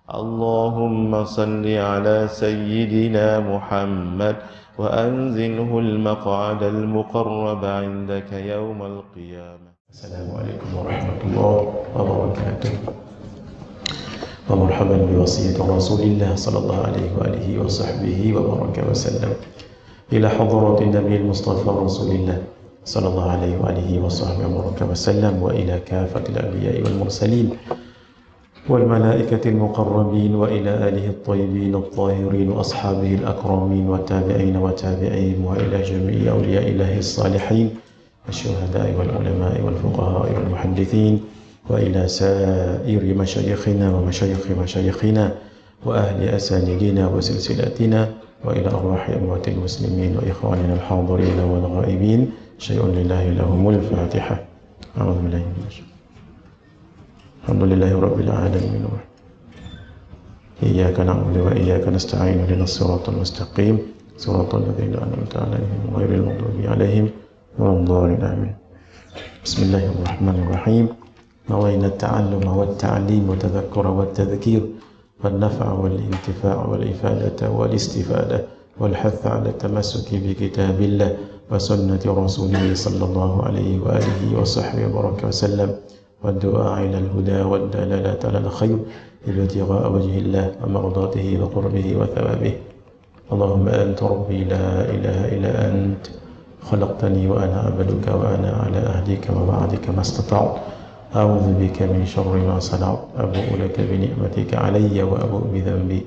اللهم صل على سيدنا محمد وأنزله المقعد المقرب عندك يوم القيامة. السلام عليكم ورحمة الله وبركاته. ومرحبا بوصية رسول الله صلى الله عليه وآله وصحبه وبارك وسلم إلى حضرة النبي المصطفى رسول الله صلى الله عليه وآله وصحبه وبارك وسلم وإلى كافة الأنبياء والمرسلين والملائكة المقربين وإلى آله الطيبين الطاهرين وأصحابه الأكرمين والتابعين وتابعين وإلى جميع أولياء الله الصالحين الشهداء والعلماء والفقهاء والمحدثين وإلى سائر مشايخنا ومشايخ مشايخنا وأهل أسانيدنا وسلسلاتنا وإلى أرواح أموات المسلمين وإخواننا الحاضرين والغائبين. شيء لله لهم الفاتحة. أعوذ بالله من الشيطان. الحمد لله رب العالمين. إياك نعبد وإياك نستعين اهدنا الصراط المستقيم صراط الذين أنعمت عليهم غير المغضوب عليهم ولا الضالين آمين. بسم الله الرحمن الرحيم. نوينا التعلم والتعليم والتذكر والتذكير والنفع والانتفاع والإفادة والاستفادة والحث على التمسك بكتاب الله وسنة رسوله صلى الله عليه وآله وصحبه وبارك وسلم والدعاء إلى الهدى والدلالة على الخير ابتغاء وجه الله ومرضاته وقربه وثوابه. اللهم أنت ربي لا إله إلا أنت خلقتني وأنا عبدك وأنا على عهدك ووعدك ما استطعت أعوذ بك من شر ما صنعت أبوء لك بنعمتك علي وأبوء بذنبي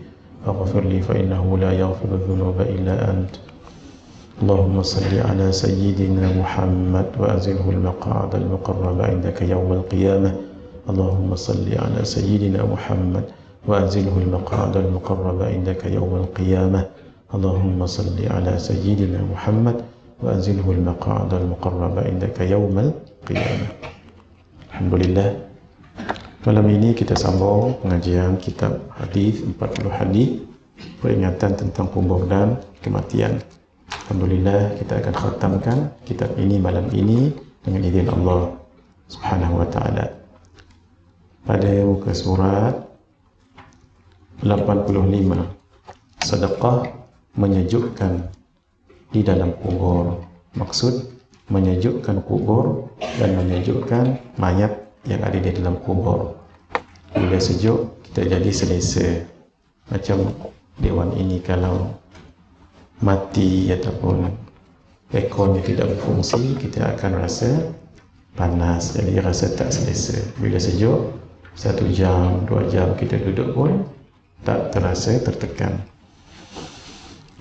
فاغفر لي فإنه لا يغفر الذنوب إلا أنت. اللهم صل على سيدنا محمد وأنزله المقعد المقرب عندك يوم القيامة. اللهم صل على سيدنا محمد وأنزله المقعد المقرب عندك يوم القيامة. اللهم صل على سيدنا محمد وأنزله المقعد المقرب عندك يوم القيامة. Alhamdulillah. Malam ini kita sambung pengajian kitab hadis 40 hadis peringatan tentang kubur dan kematian. Alhamdulillah kita akan khatamkan kitab ini malam ini dengan izin Allah Subhanahu wa taala. Pada muka surat 85, sedekah menyejukkan di dalam kubur. Maksud menyejukkan kubur dan menyejukkan mayat yang ada di dalam kubur. Bila sejuk, kita jadi selesa. Macam dewan ini kalau mati ataupun aircon tidak berfungsi, kita akan rasa panas, jadi rasa tak selesa. Bila sejuk, 1 jam, 2 jam kita duduk pun tak terasa tertekan.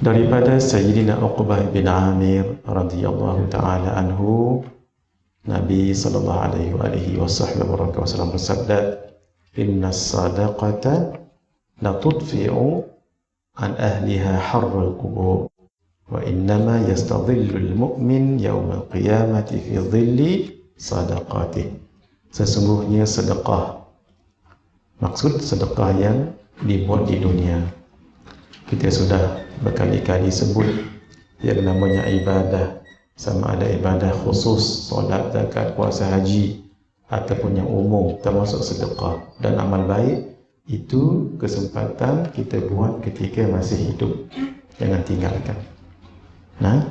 Daripada Sayyidina Uqbah bin Amir radhiyallahu ta'ala anhu, Nabi sallallahu alaihi wasallam bersabda, "Inna sadaqata la tudfi'u an ahliha harral qubur wa innama yastadhillu al-mu'min yawm al-qiyamati fi dhilli sadaqatih." Sesungguhnya sedekah, maksud sedekah yang dibuat di dunia. Kita sudah berkali-kali sebut yang namanya ibadah, sama ada ibadah khusus, solat, zakat, puasa, haji, ataupun yang umum termasuk sedekah dan amal baik. Itu kesempatan kita buat ketika masih hidup, jangan tinggalkan. Nah,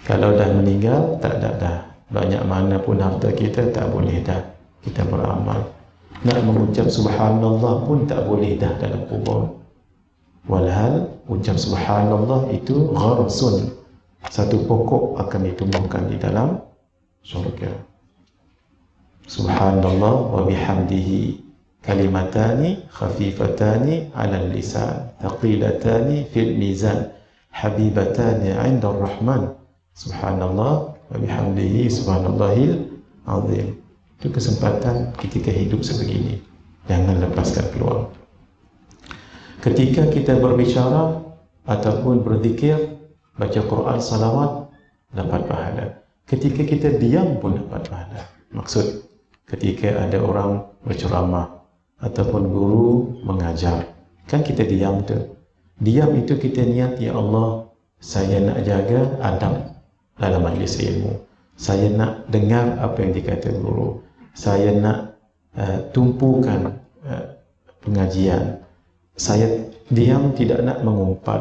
kalau dah meninggal, tak ada dah. Banyak mana pun harta kita, tak boleh dah kita beramal. Nak mengucap subhanallah pun tak boleh dah dalam kubur. Walhal ucap subhanallah itu gharsun, satu pokok akan ditumbuhkan di dalam syurga. Subhanallah wa bihamdihi kalimatani khafifatani 'alal lisan thaqilatani fil mizan habibatani 'inda ar-rahman. Subhanallah wa bihamdihi subhanallahil azim. Itu kesempatan ketika hidup sebegini, jangan lepaskan peluang. Ketika kita berbicara ataupun berzikir, baca Quran, salawat, dapat pahala. Ketika kita diam pun dapat pahala. Maksud, ketika ada orang berceramah ataupun guru mengajar, kan kita diam tu. Diam itu kita niat, ya Allah, saya nak jaga adab dalam majlis ilmu. Saya nak dengar apa yang dikata guru. Saya nak tumpukan pengajian. saya diam, tidak nak mengumpat,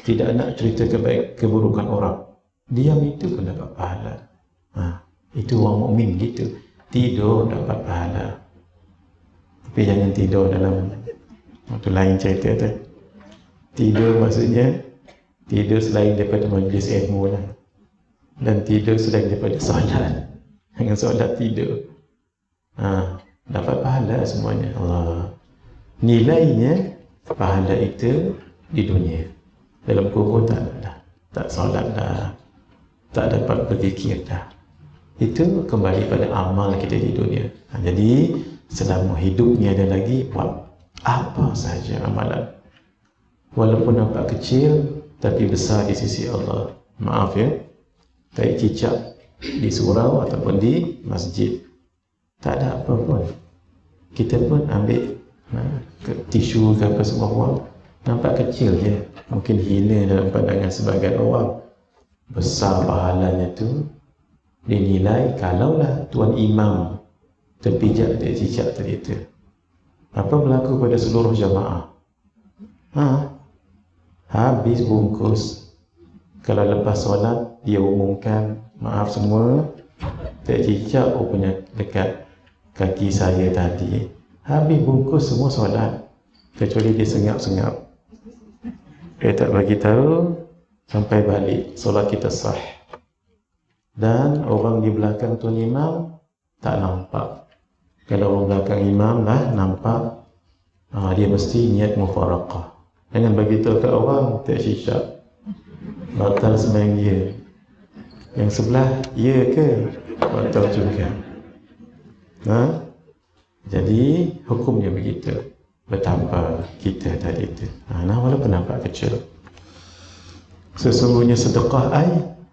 tidak nak cerita keburukan orang. Diam itu pun dapat pahala. Itu orang mukmin gitu. Tidur dapat pahala. Tapi jangan tidur dalam, itu lain cerita tu. Tidur maksudnya tidur selain daripada majlis ilmu lah. Dan tidur selain daripada solat. Jangan solat tidur. Dapat pahala semuanya. Allah. Nilainya pahala itu di dunia. Dalam kubur tak ada dah. Tak solat dah. Tak dapat berzikir dah. Itu kembali pada amal kita di dunia. Jadi selama hidup ni ada lagi, buat apa sahaja amalan. Walaupun nampak kecil, tapi besar di sisi Allah. Maaf ya, kayak cicak di surau ataupun di masjid, tak ada apa pun. Kita pun ambil tisu ke apa semua orang, nampak kecil je, mungkin hina dalam pandangan sebagian orang. Besar pahalanya tu dinilai kalaulah Tuan Imam terpijak dari cicak tadi itu. Apa berlaku pada seluruh jamaah? Habis bungkus, kalau lepas solat dia umumkan, maaf semua, tak cicak punya dekat kaki saya tadi. Habis bungkus semua solat, kecuali dia sengap-sengap. Dia tak bagi tahu sampai balik, solat kita sah. Dan orang di belakang Tuan Imam tak nampak. Kalau orang belakang imam lah nampak, dia mesti niat mufaraqah. Jangan bagi tahu kat orang tak syisyap, batal sembahyang dia. Yang sebelah ya ke? Batal juga. Jadi hukumnya begitu. Betapa kita tadi itu. Walaupun nampak kecil. Sesungguhnya sedekah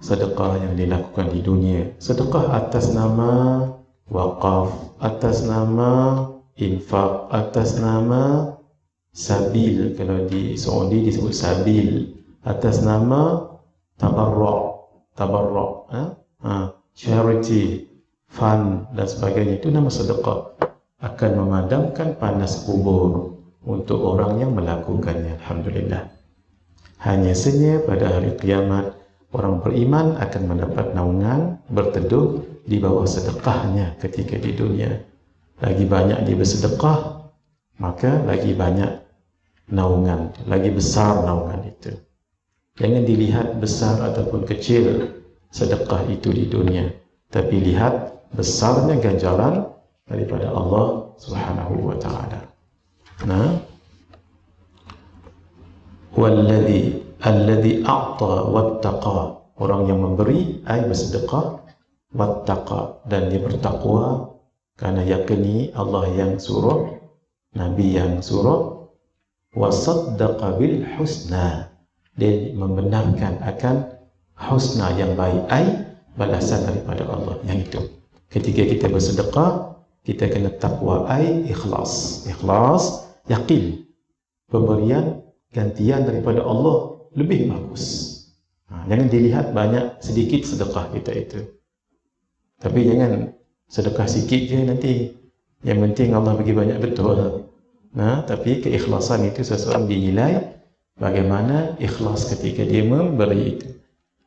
sedekah yang dilakukan di dunia. Sedekah atas nama waqaf, atas nama infak, atas nama sabil. Kalau di Saudi disebut sabil. Atas nama tabarruk, charity, fund dan sebagainya. Itu nama sedekah. Akan memadamkan panas kubur untuk orang yang melakukannya. Alhamdulillah. Hanya saja pada hari kiamat, orang beriman akan mendapat naungan berteduh di bawah sedekahnya ketika di dunia. Lagi banyak dia bersedekah, maka lagi banyak naungan, lagi besar naungan itu. Jangan dilihat besar ataupun kecil sedekah itu di dunia, tapi lihat besarnya ganjaran daripada Allah Subhanahu wa ta'ala. Alladhi a'ta wattaqa, orang yang memberi ay bersedekah, wattaqa, dan dia bertakwa kerana yakini Allah yang suruh, Nabi yang suruh, wasaddaqa bil husna, dia membenarkan akan husna yang baik, ay balasan daripada Allah yang itu. Ketika kita bersedekah, kita kena takwa, ay ikhlas, yakin pemberian gantian daripada Allah lebih bagus. Jangan dilihat banyak sedikit sedekah kita itu, tapi jangan sedekah sikit je nanti, yang penting Allah bagi banyak, betul. Tapi keikhlasan itu seseorang dinilai bagaimana ikhlas ketika dia memberi itu.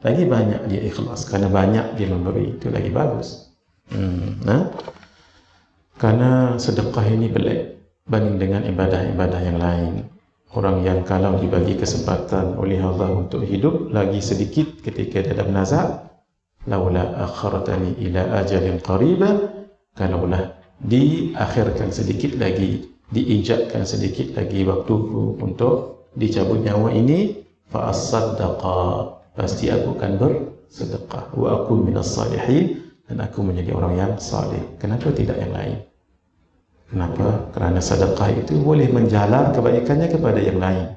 Lagi banyak dia ikhlas kerana banyak dia memberi, itu lagi bagus. Karena sedekah ini pelik banding dengan ibadah-ibadah yang lain. Orang yang kalau dibagi kesempatan oleh Allah untuk hidup lagi sedikit ketika dalam nazak, laula akhartani ila ajalin qariba, kalaulah diakhirkan sedikit lagi, diinjakkan sedikit lagi waktuku untuk dicabut nyawa ini, fa as-saddaqa, pasti aku akan bersedekah, wa aku minas salihin, dan aku menjadi orang yang saleh. Kenapa tidak yang lain? Kenapa? Kerana sedekah itu boleh menjalar kebaikannya kepada yang lain.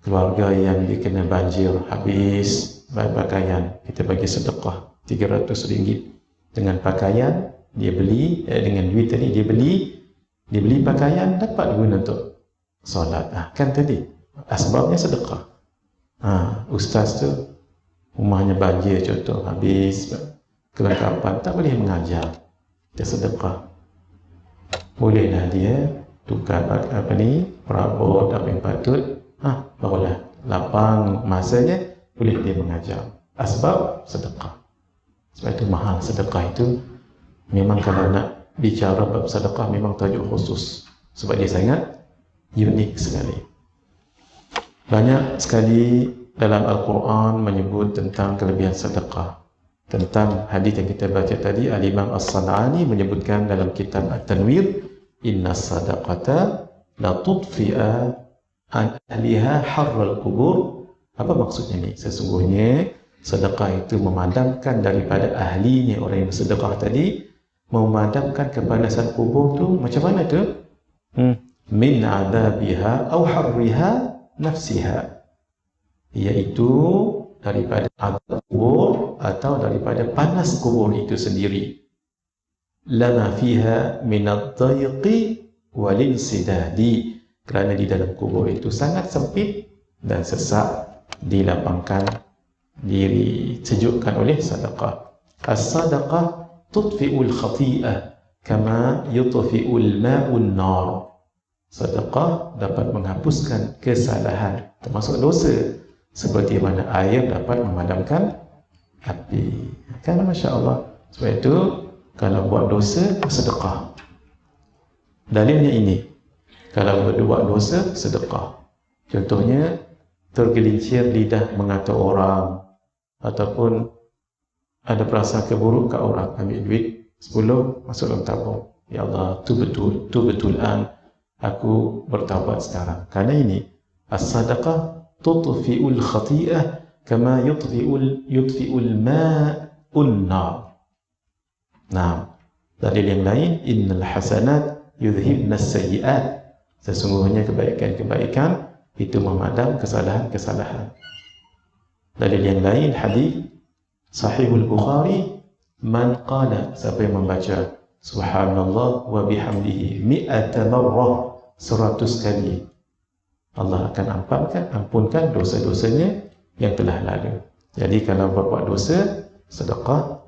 Keluarga yang dikena banjir, habis pakaian, kita bagi sedekah RM300 dengan pakaian dia beli, dengan duit tadi dia beli pakaian, dapat guna untuk solat. Kan tadi asbabnya sedekah. Ustaz tu rumahnya banjir contoh, habis kelengkapan, tak boleh mengajar, dia sedekah. Bolehlah dia tukar apa ni, perabot apa yang patut, barulah lapang masanya boleh dia mengajar. Sebab sedekah. Sebab itu mahal sedekah itu. Memang kalau nak bicara bab sedekah memang tajuk khusus. Sebab dia sangat unik sekali. Banyak sekali dalam Al-Quran menyebut tentang kelebihan sedekah. Tentang hadis yang kita baca tadi, Al-Imam As-San'ani menyebutkan dalam kitab At-Tanwir, inna sadaqata la tudfi'a an ahliha harral kubur. Apa maksudnya ni? Sesungguhnya sedekah itu memadamkan daripada ahlinya, orang yang bersedekah tadi memadamkan kepanasan kubur tu. Macam mana tu? Min adabiha aw harriha nafsiha, iaitu daripada azab kubur atau daripada panas kubur itu sendiri. Lama fiha min ad-dayqi wal-insidadi, kerana di dalam kubur itu sangat sempit dan sesak, dilapangkan, disejukkan oleh sedekah. As-sadaqah tudfi'ul khati'ah kama yutfi'ul ma'un nar. Sedekah dapat menghapuskan kesalahan, termasuk dosa, seperti mana air dapat memadamkan api. Kan, Masya Allah. Sebab itu kalau buat dosa, sedekah. Dalilnya ini, kalau berbuat dosa, sedekah. Contohnya, tergelincir lidah mengata orang, ataupun ada prasangka buruk ke orang, ambil duit 10 masuk dalam tabung. Ya Allah, tu betul aku bertaubat sekarang. Kerana ini, as-sadaqah tutfi'ul khati'ah kama yutfi'ul ma'un nar. Nah, dalil yang lain, innal hasanat yudhibna sayyi'at. Sesungguhnya kebaikan-kebaikan itu memadam kesalahan-kesalahan. Dalil yang lain, hadis Sahihul Bukhari, man qala, siapa yang membaca subhanallah wa bihamdihi mi'ata marrah, 100 kali, Allah akan ampunkan dosa-dosanya yang telah lalu. Jadi kalau berbuat dosa, sedekah,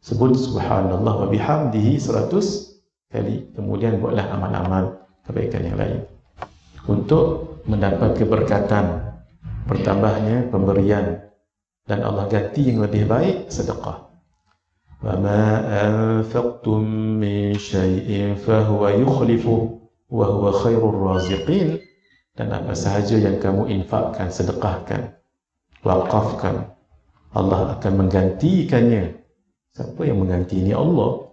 sebut subhanallah wa bihamdihi 100 kali, kemudian buatlah amal-amal kebaikan yang lain untuk mendapat keberkatan, bertambahnya pemberian, dan Allah ganti yang lebih baik, sedekah. Wa ma anfaqtum min syai'in fahuwa yukhlifu wa huwa khairur raziqin. Dan apa sahaja yang kamu infakkan, sedekahkan, wakafkan, Allah akan menggantikannya. Siapa yang mengganti ini? Allah.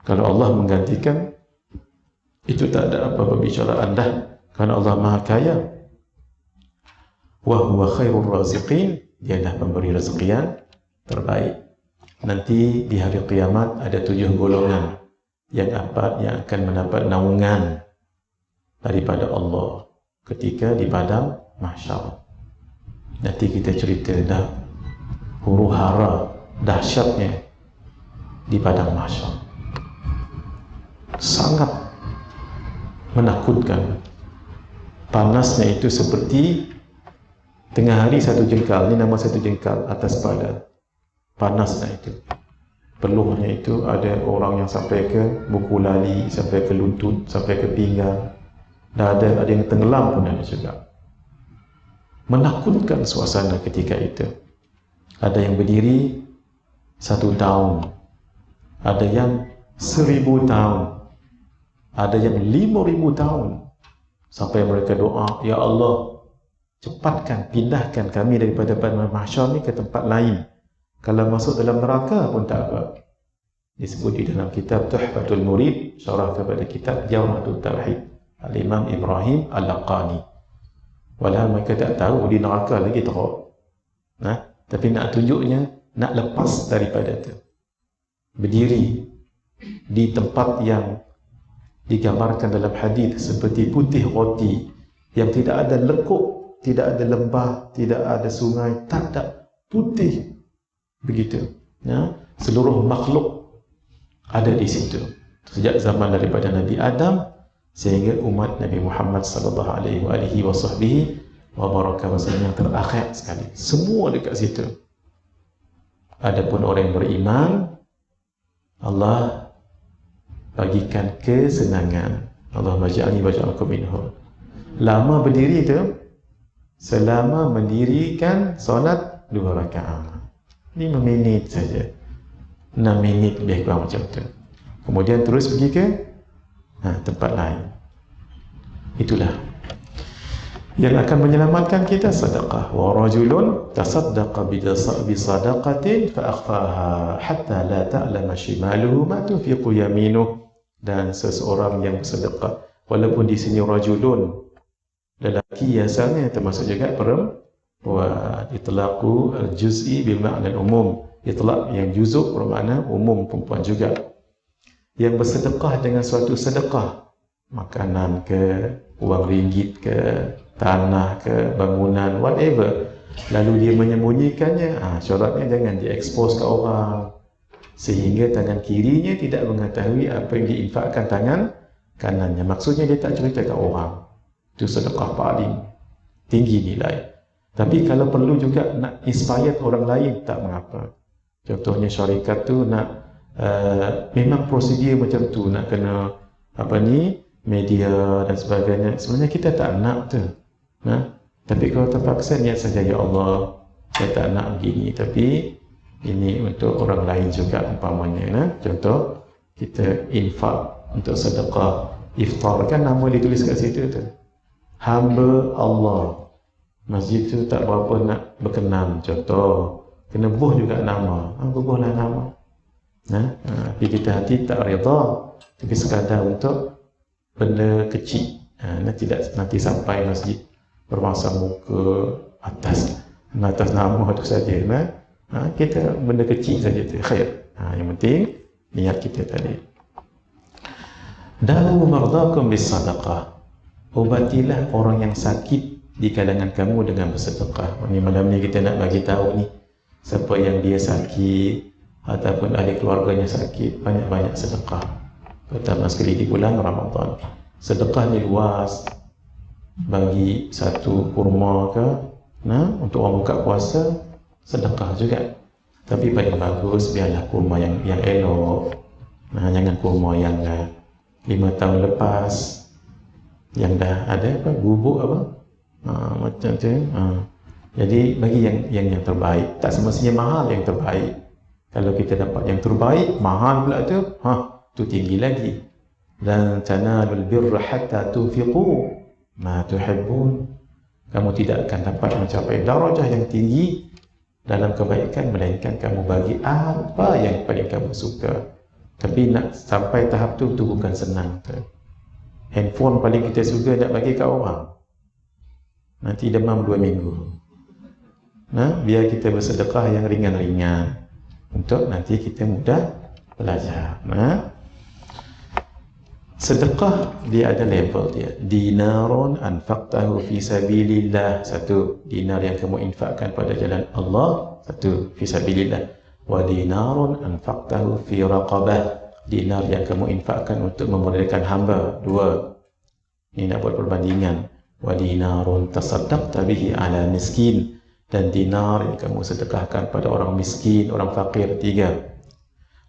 Kalau Allah menggantikan, itu tak ada apa-apa bicaraan dah, kerana Allah Maha Kaya. Wa huwa khairur raziqin, dia adalah pemberi rezeki yang terbaik. Nanti di hari kiamat ada 7 golongan yang akan mendapat naungan daripada Allah ketika di padang mahsyar. Nanti kita cerita dah huru-hara dahsyatnya di padang mahsyar. Sangat menakutkan. Panasnya itu seperti tengah hari 1 jengkal. Ini nama 1 jengkal atas badan. Panasnya itu, peluhnya itu ada orang yang sampai ke buku lali, sampai ke lutut, sampai ke pinggang, dan ada yang tenggelam pun ada juga. Menakutkan suasana ketika itu. Ada yang berdiri 1 tahun, ada yang 1000 tahun, ada yang 5000 tahun, sampai mereka doa, ya Allah, cepatkan, pindahkan kami daripada padang mahsyar ni ke tempat lain. Kalau masuk dalam neraka pun tak apa. Disebut di dalam kitab Tuhfatul Murid, syarah kepada kitab Jawharatul Tauhid, Al-Imam Ibrahim Al-Laqani. Walau mereka tak tahu di neraka lagi teruk. Tapi nak tunjuknya, nak lepas daripada itu. Berdiri di tempat yang digambarkan dalam hadis seperti putih roti, yang tidak ada lekuk, tidak ada lembah, tidak ada sungai, tak ada, putih. Begitu. Seluruh makhluk ada di situ. Sejak zaman daripada Nabi Adam sehingga umat Nabi Muhammad sallallahu alaihi wasallam yang terakhir sekali. Semua dekat situ. Adapun orang yang beriman, Allah bagikan kesenangan. Allahumma ja'alni wa ja'alkum minhum. Lama berdiri tu, selama mendirikan solat 2 rakaat, 5 minit saja, 6 minit lebih kurang macam tu. Kemudian terus pergi ke tempat lain. Itulah yang akan menyelamatkan kita, sedekah. Wa rajulun tasaddaqa bi sadaqatin fa akhfaha hatta la ta'lama shimaluhu ma tunfiqu yaminuh. Dan seseorang yang bersedekah, walaupun di sini rajulun lelaki asalnya, termasuk juga perempuan. Itlaqu al-juz'i bil ma'na al-umum. Itlaq yang juzuk bermakna umum, perempuan juga. Yang bersedekah dengan suatu sedekah, makanan ke, wang ringgit ke, tanah ke, bangunan, whatever, lalu dia menyembunyikannya, syaratnya jangan diekspos ke orang, sehingga tangan kirinya tidak mengetahui apa yang diinfakkan tangan kanannya. Maksudnya dia tak cerita ke orang. Itu sedekah paling tinggi nilai. Tapi kalau perlu juga nak inspire orang lain, tak mengapa. Contohnya syarikat tu nak memang prosedur macam tu, nak kena media dan sebagainya. Sebenarnya kita tak nak tu. Tapi kalau terpaksa niat saja, ya Allah, saya tak nak begini, tapi ini untuk orang lain juga umpamanya. Contoh kita infak untuk sedekah iftar, kan nama ditulis kat situ tu, hamba Allah. Masjid tu tak berapa nak berkenan, contoh kena bubuh juga nama, bubuhlah nama. Tapi kita hati tak reda, tapi sekadar untuk benda kecil. Tidak nanti sampai masjid bermasa muka atas nama tu saja. Kita benda kecil saja tu khair. Yang penting niat kita tadi. Dawu mardakum bis sadaqah. Obatilah orang yang sakit di kalangan kamu dengan bersedekah. Ini malam ni kita nak bagi tahu ni, siapa yang dia sakit ataupun ahli keluarganya sakit, banyak-banyak sedekah. Terutama sekali di bulan Ramadan. Sedekah ni luas. Bagi satu kurma ke, untuk orang buka puasa, sedekah juga. Tapi paling bagus biarlah kurma yang elok. Jangan kurma yang 5 tahun lepas, yang dah ada bubuk macam tu. Jadi bagi yang terbaik. Tak semestinya mahal yang terbaik. Kalau kita dapat yang terbaik, mahal pula tu tinggi lagi. Dan tanalul birra hatta tunfiqu ma tuhibbun. Kamu tidak akan dapat mencapai darajah yang tinggi dalam kebaikan melainkan kamu bagi apa yang paling kamu suka. Tapi nak sampai tahap tu bukan senang tu. Handphone paling kita suka nak bagi kat orang, nanti demam 2 minggu. Biar kita bersedekah yang ringan-ringan untuk nanti kita mudah belajar. Sedekah dia ada level dia. Dinarun anfaqtahu fi sabilillah, satu, dinar yang kamu infakkan pada jalan Allah, satu, fi sabilillah. Wa dinarun anfaqtahu fi raqabah, dinar yang kamu infakkan untuk memerdekakan hamba, dua. Ini nak buat perbandingan. Wa dinarun tasaddaqta bihi ala miskin, dan dinar yang kamu sedekahkan pada orang miskin, orang fakir, tiga.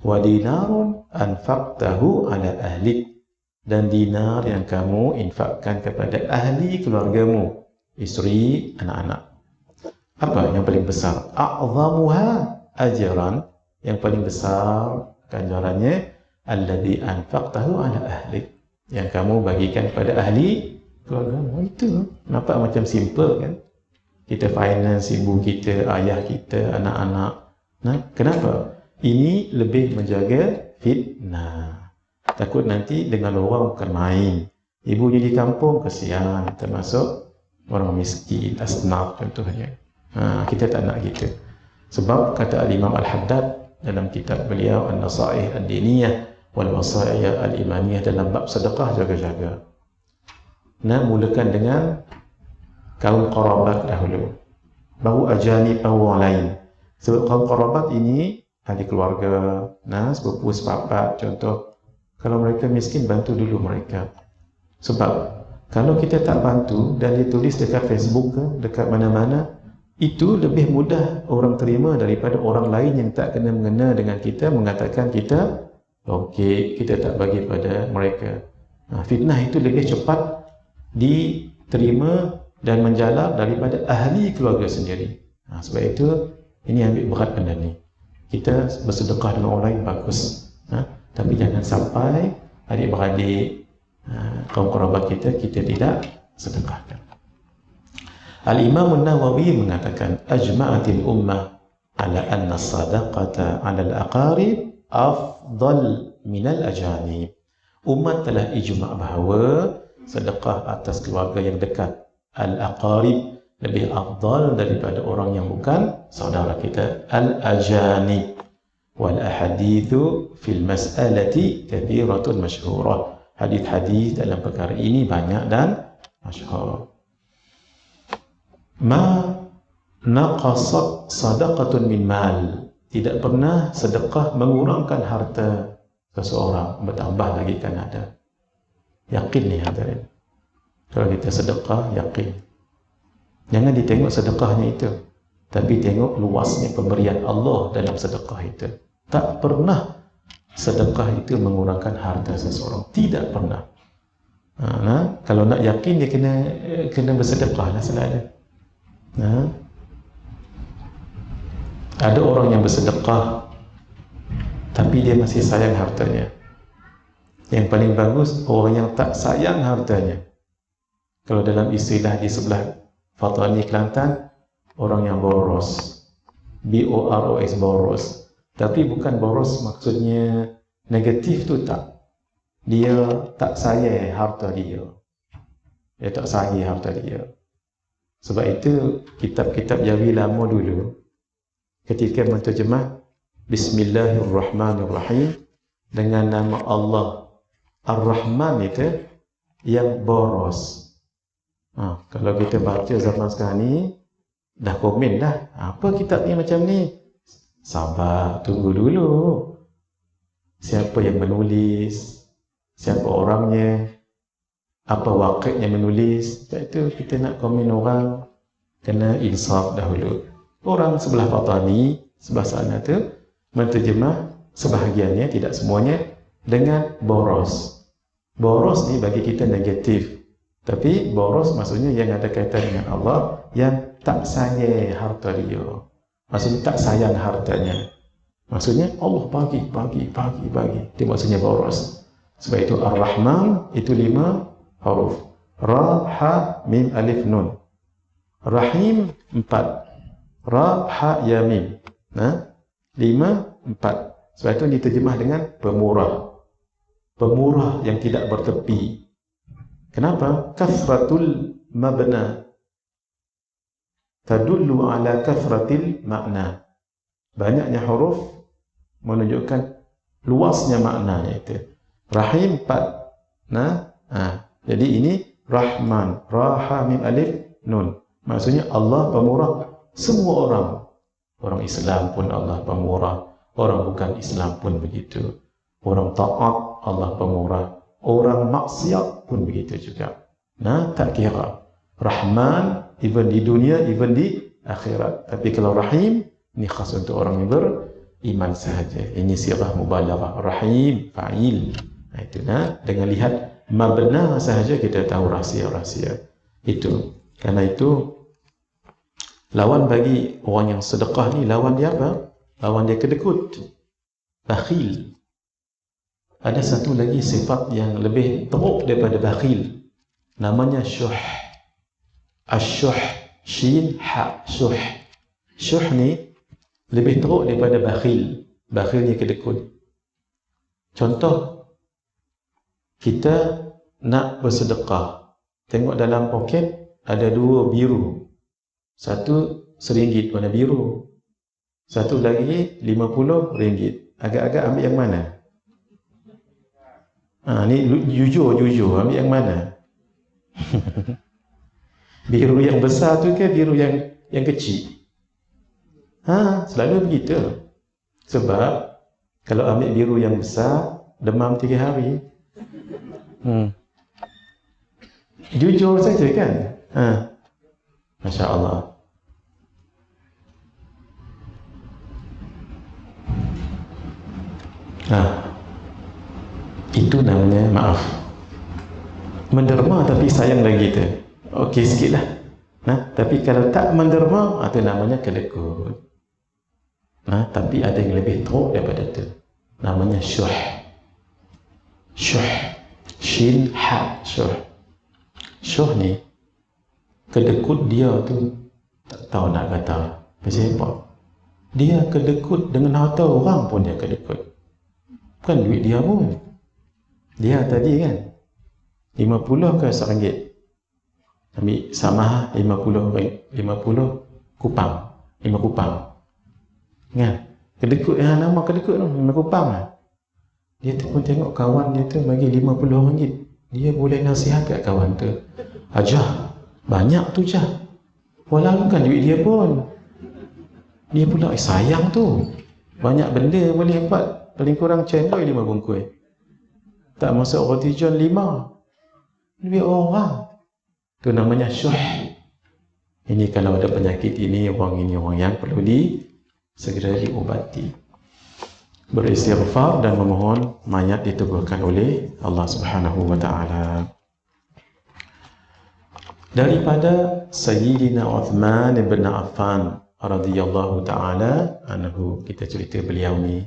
Wa dinarun anfaqtahu ala ahlik, dan dinar yang kamu infakkan kepada ahli keluargamu, isteri, anak-anak. Apa yang paling besar? A'zamuha ajran, yang paling besar ganjarannya, alladhi anfaqtahu ala ahlik, yang kamu bagikan pada ahli keluargamu. Itu nampak macam simple kan? Kita finance ibu kita, ayah kita, anak-anak. Kenapa? Ini lebih menjaga fitnah. Takut nanti dengan orang bukan main. Ibunya di kampung, kesian, termasuk orang miskin, asnaf contohnya. Kita tak nak gitu. Sebab kata Al-Imam Al-Haddad dalam kitab beliau An-Nasaih Ad-Diniyah wal Wasa'iyah Al-Imaniyah, dalam bab sedekah, jaga-jaga. Mulakan dengan kaum qarabat dahulu, baru ajanib orang lain. Sebab kaum qarabat ini ahli keluarga, sepupu, sepapat, contoh. Kalau mereka miskin, bantu dulu mereka. Sebab kalau kita tak bantu dan ditulis dekat Facebook ke, dekat mana-mana, itu lebih mudah orang terima daripada orang lain yang tak kena mengena dengan kita mengatakan kita okey, kita tak bagi pada mereka. Fitnah itu lebih cepat diterima dan menjalar daripada ahli keluarga sendiri. Sebab itu, ini ambil berat benda ni. Kita bersedekah dengan orang lain bagus, tapi jangan sampai adik-beradik, kaum kerabat kita tidak sedekahkan. Al-Imam An-Nawawi mengatakan, ajma'atil ummah ala anna sadaqata 'ala al-aqarib afdal min al-ajanib. Umat telah ijma' bahawa sedekah atas keluarga yang dekat, al-aqarib, lebih afdal daripada orang yang bukan saudara kita, al-ajanib. Wal ahadithu fil mas'alati kathiratun masyhurah. Hadis-hadis dalam perkara ini banyak dan masyhur. Ma naqasat sadaqatun min mal. Tidak pernah sedekah mengurangkan harta seseorang, bertambah lagi kan ada. Yakin ni hadirin. Kalau kita sedekah, yakin. Jangan ditengok sedekahnya itu, tapi tengok luasnya pemberian Allah dalam sedekah itu. Tak pernah sedekah itu mengurangkan harta seseorang. Tidak pernah. Kalau nak yakin, dia kena bersedekah lah selalu. Ada orang yang bersedekah tapi dia masih sayang hartanya. Yang paling bagus, orang yang tak sayang hartanya. Kalau dalam istilah di sebelah Fatani Kelantan, orang yang boros, B-O-R-O-S, boros. Tapi bukan boros maksudnya negatif tu, tak. Dia tak sayang harta dia. Dia tak sayang harta dia. Sebab itu kitab-kitab Jawi lama dulu, ketika menterjemah Bismillahirrahmanirrahim dengan nama Allah Ar-Rahman itu yang boros. Kalau kita baca zaman sekarang ni, dah komen dah, apa kitab ni macam ni? Sabar, tunggu dulu. Siapa yang menulis? Siapa orangnya? Apa wakilnya menulis? Sebab itu kita nak komen orang, kena insaf dahulu. Orang sebelah Fatani, sebelah sana tu, menterjemah sebahagiannya, tidak semuanya, dengan boros. Boros ni bagi kita negatif. Tapi boros maksudnya yang ada kaitan dengan Allah, yang tak sayang harta dia. Maksudnya tak sayang hartanya. Maksudnya Allah bagi. Itu maksudnya boros. Sebab itu Ar-Rahman itu 5 huruf. Ra, ha, mim, alif, nun. Rahim 4. Ra, ha, ya, mim. 5, 4. Sebab itu diterjemah dengan pemurah. Pemurah yang tidak bertepi. Kenapa? Kathratul mabna tadullu ala kathratil makna. Banyaknya huruf menunjukkan luasnya maknanya itu. Rahim 4. Jadi ini Rahman, Ra, Ha, Mim, Alif, Nun. Maksudnya Allah pemurah semua orang. Orang Islam pun Allah pemurah, orang bukan Islam pun begitu. Orang taat Allah pemurah, orang maksiat pun begitu juga. Tak kira. Rahman even di dunia, even di akhirat. Tapi kalau Rahim, ini khas untuk orang yang beriman sahaja. Ini sirah mubalaghah. Rahim, fa'il. Itu dengan lihat mabna sahaja kita tahu rahsia-rahsia itu. Karena itu lawan bagi orang yang sedekah ni, lawan dia apa? Lawan dia kedekut, bakhil. Ada satu lagi sifat yang lebih teruk daripada bakhil, namanya syuh. Asyuh, shin, ha, syuh. Syuh ni lebih teruk daripada bakhil. Bakhil ni kedekut. Contoh, kita nak bersedekah, tengok dalam poket ada 2 biru. Satu RM1 warna biru, satu lagi RM50. Agak-agak ambil yang mana? Ni jujur ambil yang mana? Biru yang besar tu ke biru yang kecil? Selalu begitu. Sebab kalau ambil biru yang besar, demam 3 hari. Jujur saja kan? Masya Allah. Itu namanya maaf. Menderma tapi sayang lagi tu, okey sikit lah. Tapi kalau tak menderma, itu namanya kedekut. Tapi ada yang lebih teruk daripada tu, namanya syuh. Syuh, shin ha, syuh. Syuh ni kedekut dia tu tak tahu nak kata pasal apa. Dia kedekut dengan harta orang pun dia kedekut. Bukan duit dia pun. Dia tadi kan 50 ke RM1, ambil sama 50 kupang, 5 kupang kan, kedekut yang nama kedekut tu 5 kupang lah. Dia tu pun tengok kawan dia tu bagi RM50, dia boleh nasihat kat kawan tu, Ajah banyak tu Jah, walaupun bukan duit dia pun. Dia pula sayang tu, banyak benda boleh buat, paling kurang cendol 5 bungkus, tak masuk roti john 5 duit orang. Itu namanya syuh. Ini kalau ada penyakit ini orang yang perlu segera diubati. Beristighfar dan memohon mayat diteguhkan oleh Allah Subhanahu wa taala. Daripada Sayyidina Uthman bin Affan radhiyallahu taala anhu, kita cerita beliau ni,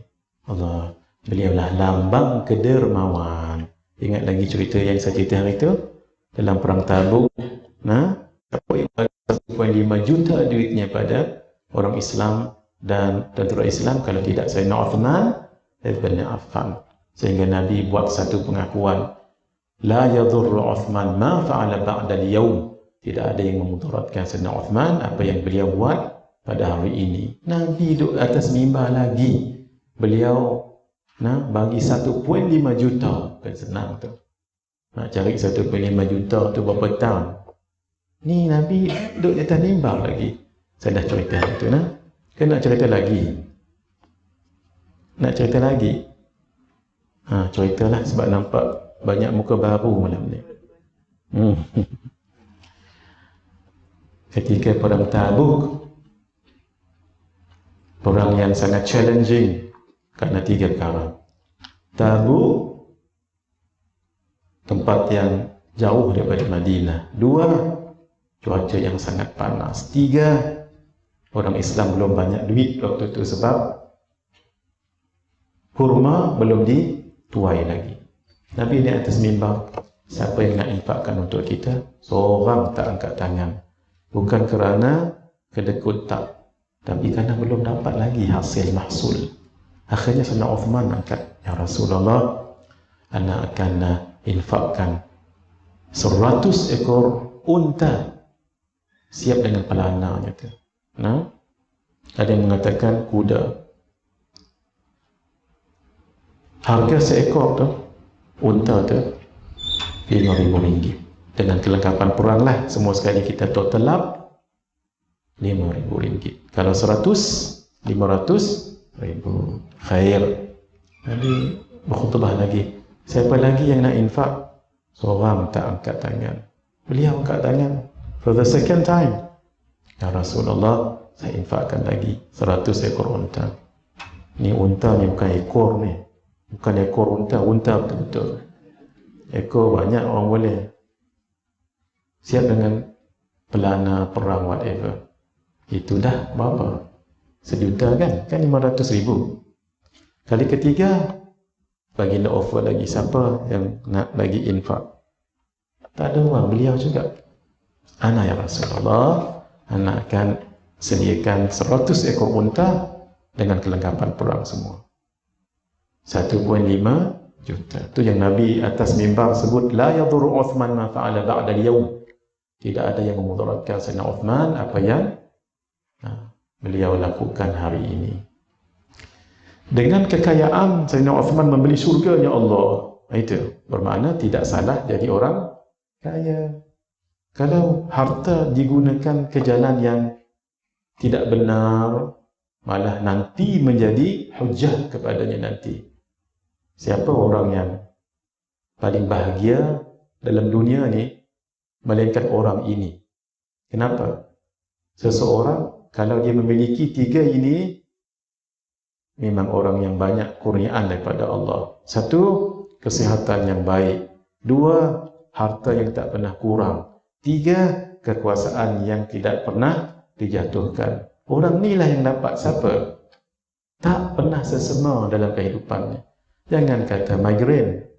beliaulah lambang kedermawan. Ingat lagi cerita yang saya cerita hari itu dalam perang Tabuk, siapa yang bagi 1.5 juta duitnya pada orang Islam dan tentera Islam kalau tidak Sayyidina Uthman bin Affan, sehingga Nabi buat satu pengakuan, la yadhurru Uthman ma fa'ala ba'da al-yawm, tidak ada yang memudaratkan Sayyidina Uthman apa yang beliau buat pada hari ini. Nabi duduk atas mimbar lagi, beliau bagi 1.5 juta, bukan senang tu. Nak cari 1.5 juta tu berapa tahun? Ni Nabi duduk di atas mimbar lagi. Saya dah cerita itu Kan nak cerita lagi? Nak cerita lagi? Ceritalah sebab nampak banyak muka baru malam ni. Ketika perang Tabuk, perang yang sangat challenging kerana 3 perkara. Tabuk, tempat yang jauh daripada Madinah. 2, cuaca yang sangat panas. 3, orang Islam belum banyak duit waktu itu sebab kurma belum dituai lagi. Nabi di atas mimbar, siapa yang nak infakkan untuk kita? Seorang tak angkat tangan. Bukan kerana kedekut tak, tapi kerana belum dapat lagi hasil mahsul. Akhirnya Sayyidina Uthman angkat, ya Rasulullah, anak akan infakkan 100 ekor unta siap dengan pelananya tu. Ada yang mengatakan kuda. Harga seekor tu, unta tu, RM5,000. Dengan kelengkapan perang lah, semua sekali kita total up RM5,000. Kalau 100, RM500,000. Khair. Nabi berkhutbah lagi. Siapa lagi yang nak infak? Seorang tak angkat tangan. Beliau angkat tangan for the second time. Ya Rasulullah, saya infakkan lagi 100 ekor unta. Ni unta ni bukan ekor ni. Bukan ekor unta, unta betul-betul. Ekor banyak orang boleh. Siap dengan pelana, perang, whatever. Itu dah berapa? 1 juta kan? Kan 500,000. Kali ketiga, baginda offer lagi, siapa yang nak lagi infak? Tak ada orang, beliau juga. Ana ya Rasulullah, ana akan sediakan 100 ekor unta dengan kelengkapan perang semua. 1.5 juta. Itu yang Nabi atas mimbar sebut, la yadhurru Uthman ma fa'ala ba'da al-yawm. Tidak ada yang memudaratkan Sayyidina Uthman apa yang beliau lakukan hari ini. Dengan kekayaan Sayyidina Uthman membeli syurga, ya Allah. Itu bermakna tidak salah jadi orang kaya. Kalau harta digunakan ke jalan yang tidak benar, malah nanti menjadi hujah kepadanya nanti. Siapa orang yang paling bahagia dalam dunia ni? Melainkan orang ini. Kenapa? Seseorang kalau dia memiliki 3 ini, memang orang yang banyak kurniaan daripada Allah. 1, kesihatan yang baik. 2, harta yang tak pernah kurang. 3, kekuasaan yang tidak pernah dijatuhkan. Orang inilah yang dapat siapa? Tak pernah sesama dalam kehidupannya. Jangan kata migrain,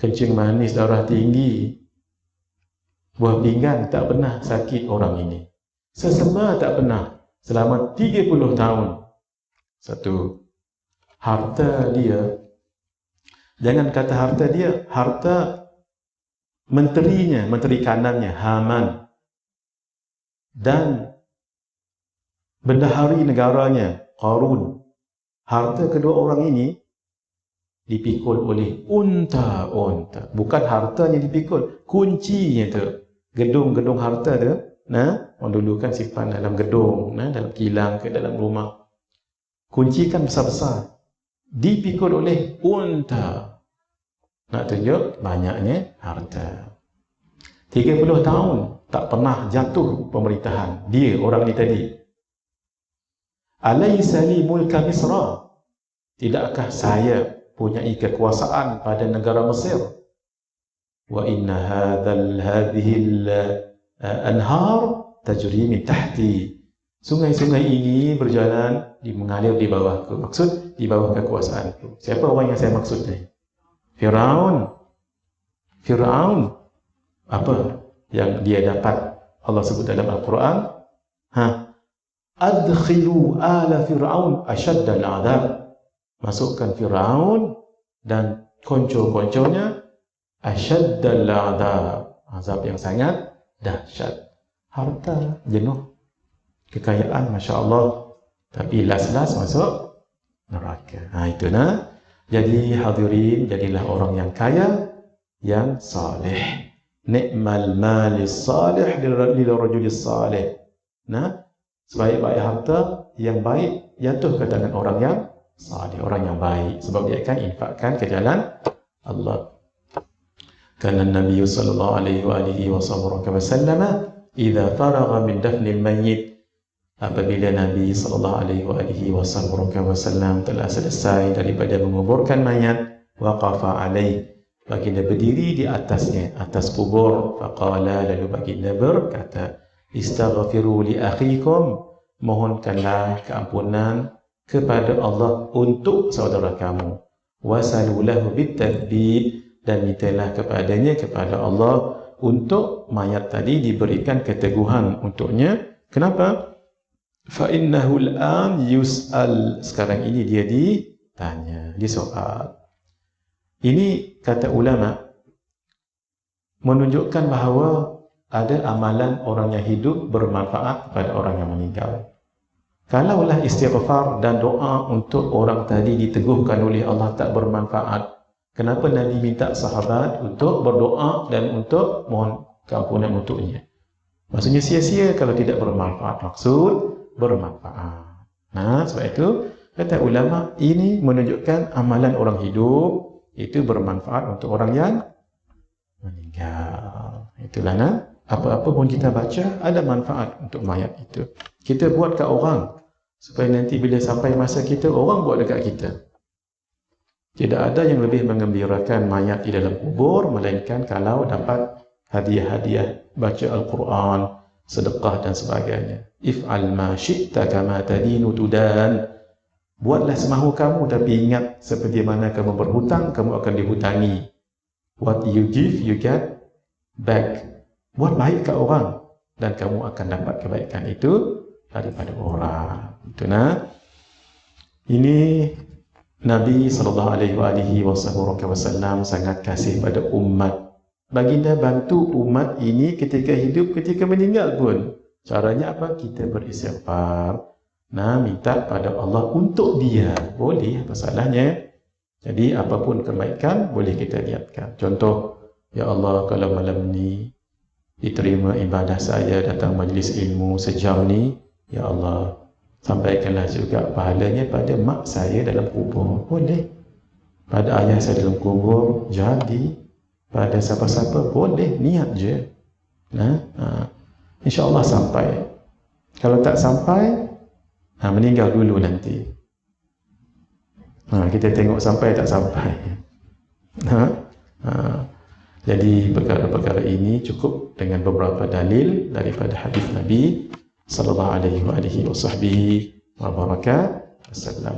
kencing manis, darah tinggi, buah pinggang, tak pernah sakit orang ini. Sesama tak pernah selama 30 tahun. 1, harta dia, jangan kata harta dia, harta menterinya, menteri kanannya, Haman, dan bendahari negaranya, Qarun. Harta kedua orang ini dipikul oleh unta-unta. Bukan hartanya dipikul, kuncinya tu. Gedung-gedung harta tu, orang dulu kan simpan dalam gedung, dalam kilang ke dalam rumah. Kunci kan besar-besar. Dipikul oleh unta. Nak tunjuk banyaknya harta. 30 tahun tak pernah jatuh pemerintahan. Dia, orang ni tadi. Alaysa li mulka Misra? Tidakkah saya punyai kekuasaan pada negara Mesir? Wa inna hadhihi al-anhar tajri min tahti. Sungai-sungai ini berjalan, mengalir di bawahku. Maksud, di bawah kekuasaanku. Siapa orang yang saya maksud ni? Firaun. Firaun. Apa yang dia dapat? Allah sebut dalam Al-Quran. Adkhilu ala Firaun ashaddal adab. Masukkan Firaun dan konco-konconya ashaddal adab. Azab yang sangat dahsyat. Harta jenuh, kekayaan, Masya Allah, tapi last-last masuk neraka. Itu nah. Jadi hadirin, jadilah orang yang kaya, yang saleh. Ni'mal malis salih lil rajulis salih. Sebaik-baik harta yang baik jatuh ke tangan orang yang salih, orang yang baik, sebab dia akan infakkan ke jalan Allah. Kana Nabi sallallahu alaihi wasallam idza faragha min dafnil mayyit, apabila Nabi sallallahu alaihi wasallam telah selesai daripada menguburkan mayat, waqafa alaih, baginda berdiri di atasnya, atas kubur. Faqala, lalu baginda berkata, istaghfiru li akhikum, mohonkanlah keampunan kepada Allah untuk saudara kamu. Wasalu lahu bitathbit, dan mintalah kepadanya, kepada Allah, untuk mayat tadi diberikan keteguhan untuknya. Kenapa? Fa innahu al-an yus'al, sekarang ini dia ditanya, disoal. Ini kata ulama menunjukkan bahawa ada amalan orang yang hidup bermanfaat kepada orang yang meninggal. Kalaulah istighfar dan doa untuk orang tadi diteguhkan oleh Allah tak bermanfaat, kenapa Nabi minta sahabat untuk berdoa dan untuk mohon keampunan untuknya? Maksudnya sia-sia kalau tidak bermanfaat. Maksud bermanfaat. Sebab itu kata ulama, ini menunjukkan amalan orang hidup itu bermanfaat untuk orang yang meninggal. Itulah apa-apa pun kita baca ada manfaat untuk mayat itu. Kita buat kat orang supaya nanti bila sampai masa kita, orang buat dekat kita. Tidak ada yang lebih mengembirakan mayat di dalam kubur melainkan kalau dapat hadiah-hadiah, baca Al-Quran, sedekah dan sebagainya. If'al ma syi'ta kama tadinu tudan. Buatlah semahu kamu, tapi ingat seperti mana kamu berhutang, kamu akan dihutangi. What you give, you get back. Buat baik ke orang dan kamu akan dapat kebaikan itu daripada orang. Itu ini Nabi SAW sangat kasih pada umat. Baginda bantu umat ini ketika hidup, ketika meninggal pun. Caranya apa? Kita beristighfar. Minta pada Allah untuk dia. Boleh, apa salahnya? Jadi apapun kebaikan boleh kita niatkan. Contoh, ya Allah, kalau malam ni diterima ibadah saya, datang majlis ilmu sejam ni, ya Allah, sampaikanlah juga pahalanya pada mak saya dalam kubur. Boleh. Pada ayah saya dalam kubur, jadi. Pada siapa-siapa, boleh, niat je. InsyaAllah sampai. Kalau tak sampai, meninggal dulu nanti. Kita tengok sampai tak sampai. Jadi perkara-perkara ini cukup dengan beberapa dalil daripada hadis Nabi sallallahu alaihi wasallam.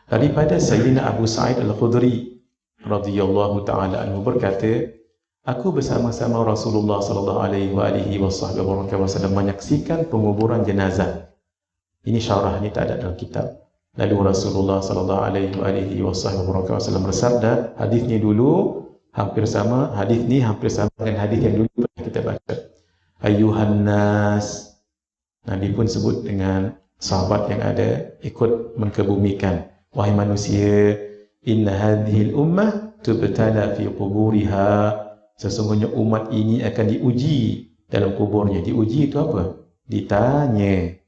Daripada Sayyidina Abu Sa'id Al-Khudri radhiyallahu taala anhu berkata, aku bersama-sama Rasulullah sallallahu alaihi wasallam menyaksikan penguburan jenazah. Ini syarah, ni tak ada dalam kitab. Lalu Rasulullah sallallahu alaihi wasallam bersabda, hadis ni dulu hampir sama, hadis ni hampir sama dengan hadis yang dulu pernah kita baca. Ayyuhan nas. Nabi pun sebut dengan sahabat yang ada ikut mengkebumikan. Wahai manusia, inna hadhil ummah tubtala fi quburiha. Sesungguhnya umat ini akan diuji dalam kuburnya. Diuji itu apa? Ditanya.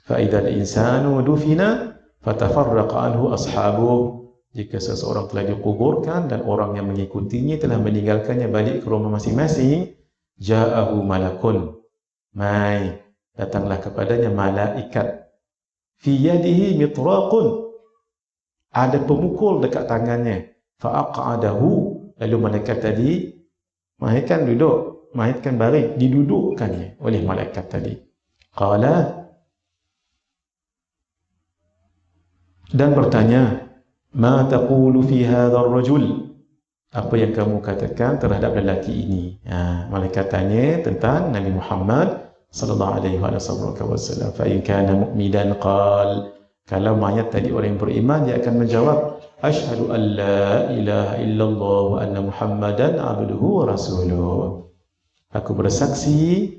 Fa idzal insanu dufina fatafarraqa anhu ashabuh. Jika seseorang telah dikuburkan dan orang yang mengikutinya telah meninggalkannya balik ke rumah masing-masing, ja'ahu malakun. Mai, datanglah kepadanya malaikat. Fi yadihi mitraqun. Ada pemukul dekat tangannya. Fa'aq'adahu. Lalu malaikat tadi, malaikat duduk, malaikat baring, didudukkannya oleh malaikat tadi. Qala, dan bertanya, ma taqulu fi hadzal rajul? Apa yang kamu katakan terhadap lelaki ini? Malaikat tanya tentang Nabi Muhammad sallallahu alaihi wasallam. Fa in kana mu'minan qal, kalau mayat tadi orang yang beriman, dia akan menjawab, asyhadu an la ilaha illallah wa anna Muhammadan abduhu wa rasuluh. Aku bersaksi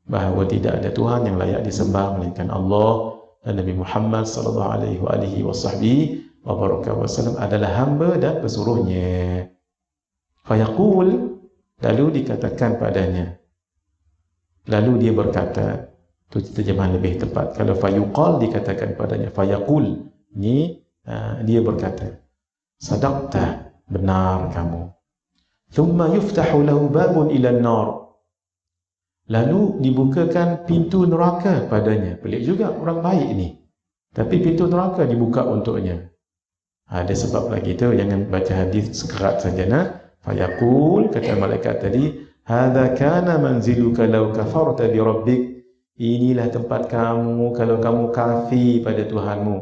bahawa tidak ada Tuhan yang layak disembah melainkan Allah, dan Nabi Muhammad sallallahu alaihi wasallam adalah hamba dan pesuruhnya. Fayaqul, lalu dikatakan padanya, lalu dia berkata, itu terjemahan lebih tepat. Kalau fayuqal dikatakan padanya, fayaqul, ni dia berkata, sadaqta, benar kamu. Thumma yuftahu lahu babun ila an-nar. Lalu dibukakan pintu neraka padanya. Pelik juga orang baik ni. Tapi pintu neraka dibuka untuknya. Ada sebab lagi tu, jangan baca hadis sekerat saja nah. Fayaqul, kata malaikat tadi, hadza kana manziluka law kafarta bi rabbik. Inilah tempat kamu kalau kamu kafir pada Tuhanmu.